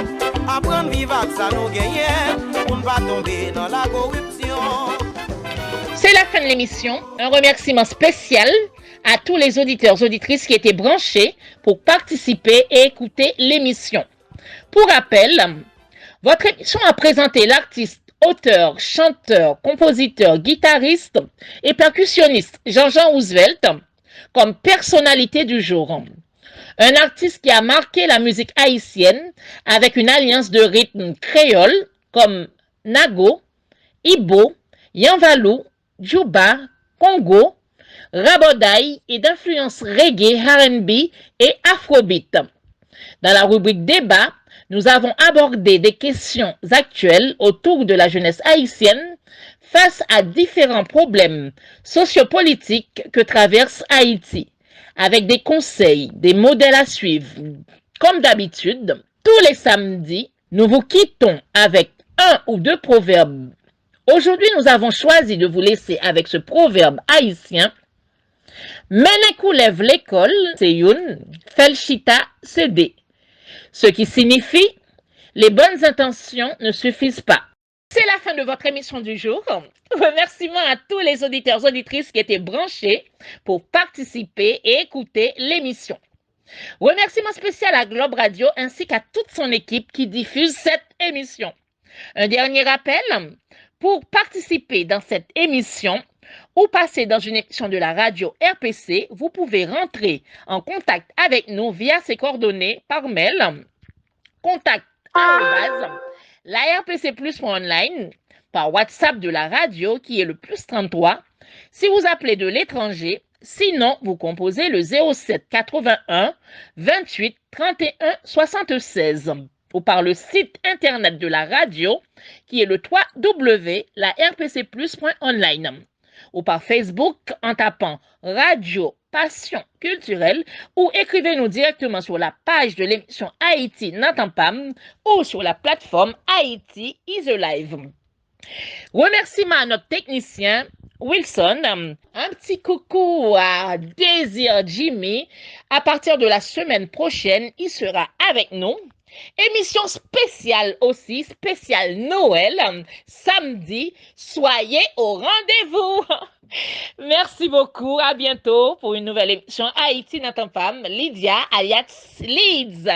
Apprendre vivre avec ça nous gagner pour ne pas tomber dans la corruption.
C'est la fin de l'émission. Un remerciement spécial à tous les auditeurs, auditrices qui étaient branchés pour participer et écouter l'émission. Pour rappel, votre émission a présenté l'artiste, auteur, chanteur, compositeur, guitariste et percussionniste Jean-Jean Roosevelt comme personnalité du jour. Un artiste qui a marqué la musique haïtienne avec une alliance de rythmes créoles comme Nago, Ibo, Yanvalou, Djouba, Congo, Rabodaï et d'influence reggae, R&B et afrobeat. Dans la rubrique débat, nous avons abordé des questions actuelles autour de la jeunesse haïtienne face à différents problèmes sociopolitiques que traverse Haïti, avec des conseils, des modèles à suivre. Comme d'habitude, tous les samedis, nous vous quittons avec un ou deux proverbes. Aujourd'hui, nous avons choisi de vous laisser avec ce proverbe haïtien. Menekou lève l'école, c'est youn, felchita, c'est des. Ce qui signifie, les bonnes intentions ne suffisent pas. C'est la fin de votre émission du jour. Remerciements à tous les auditeurs, auditrices qui étaient branchés pour participer et écouter l'émission. Remerciements spécial à Globe Radio ainsi qu'à toute son équipe qui diffuse cette émission. Un dernier rappel, pour participer dans cette émission ou passer dans une émission de la radio RPC, vous pouvez rentrer en contact avec nous via ces coordonnées par mail contact@larpcplus.online, par WhatsApp de la radio qui est le +33 si vous appelez de l'étranger. Sinon, vous composez le 07 81 28 31 76 ou par le site internet de la radio qui est le www.larpcplus.online ou par Facebook en tapant Radio passion culturelle ou écrivez-nous directement sur la page de l'émission Haïti n'entend pas ou sur la plateforme Haïti is Alive. Remerciement à notre technicien Wilson. Un petit coucou à Désir Jimmy. À partir de la semaine prochaine, il sera avec nous. Émission spéciale aussi, spéciale Noël, samedi. Soyez au rendez-vous. Merci beaucoup. À bientôt pour une nouvelle émission Haïti n'entend pas. Lydia alias Leeds.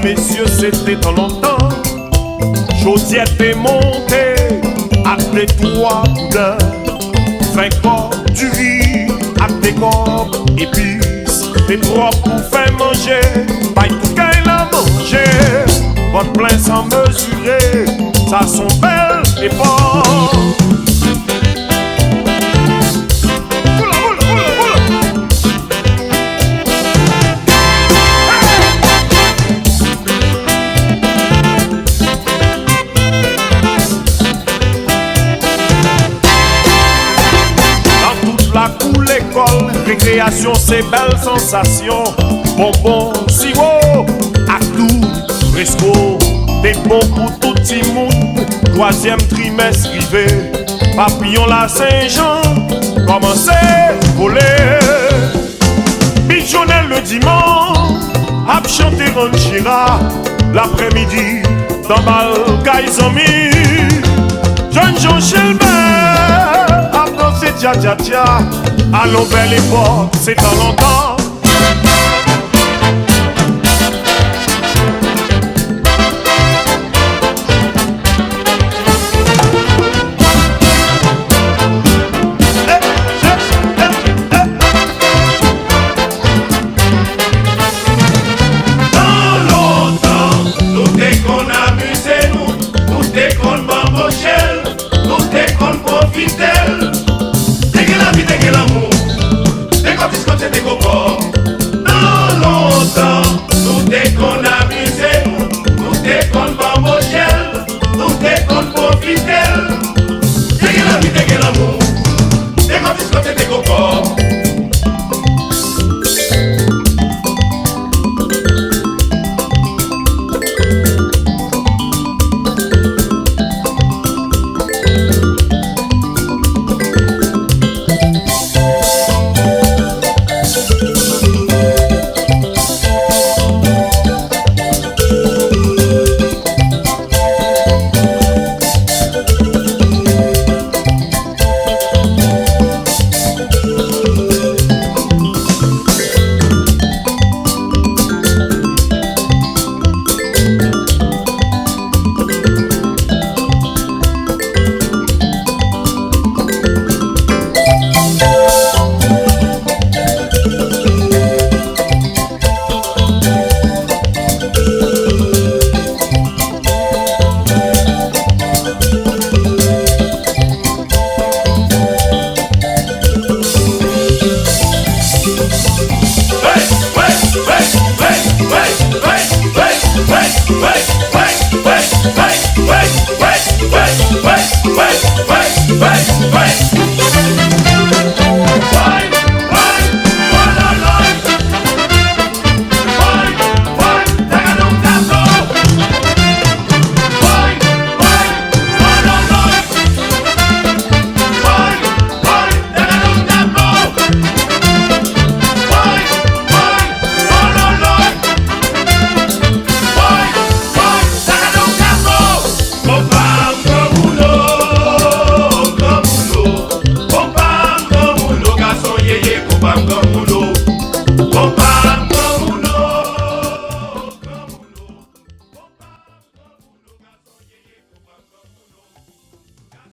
Messieurs, c'était en longtemps. Josiette est montée à des trois boudins, 20 corps du riz, à des corps épices, des trois pour faire manger, pas tout qu'elle a mangé. Votre plein sans mesurer, ça sont belles et fortes. Récréation, c'est belle sensation. Bonbons, sirop, à tout, fresco. Des bons pour tout petit monde. Troisième trimestre rivé. Papillon la Saint-Jean. Commencez, voler. Pigeonnel le dimanche. Ap chanter ranchera. L'après-midi, dans Balgaïzami. Jeune Jean Chelbert. Ap danser tia tia tia. Allons vers les portes, c'est en longtemps.
Dans longtemps, nous t'es qu'on amuse nous, nous t'es qu'on bambochelle, nous t'es qu'on profite. T'es que la vie, t'es que l'amour. C'était corps. Dans longtemps, nous t'es qu'on amuse, nous t'es qu'on bambochelle, nous t'es qu'on profite. T'es que la vie, t'es que l'amour.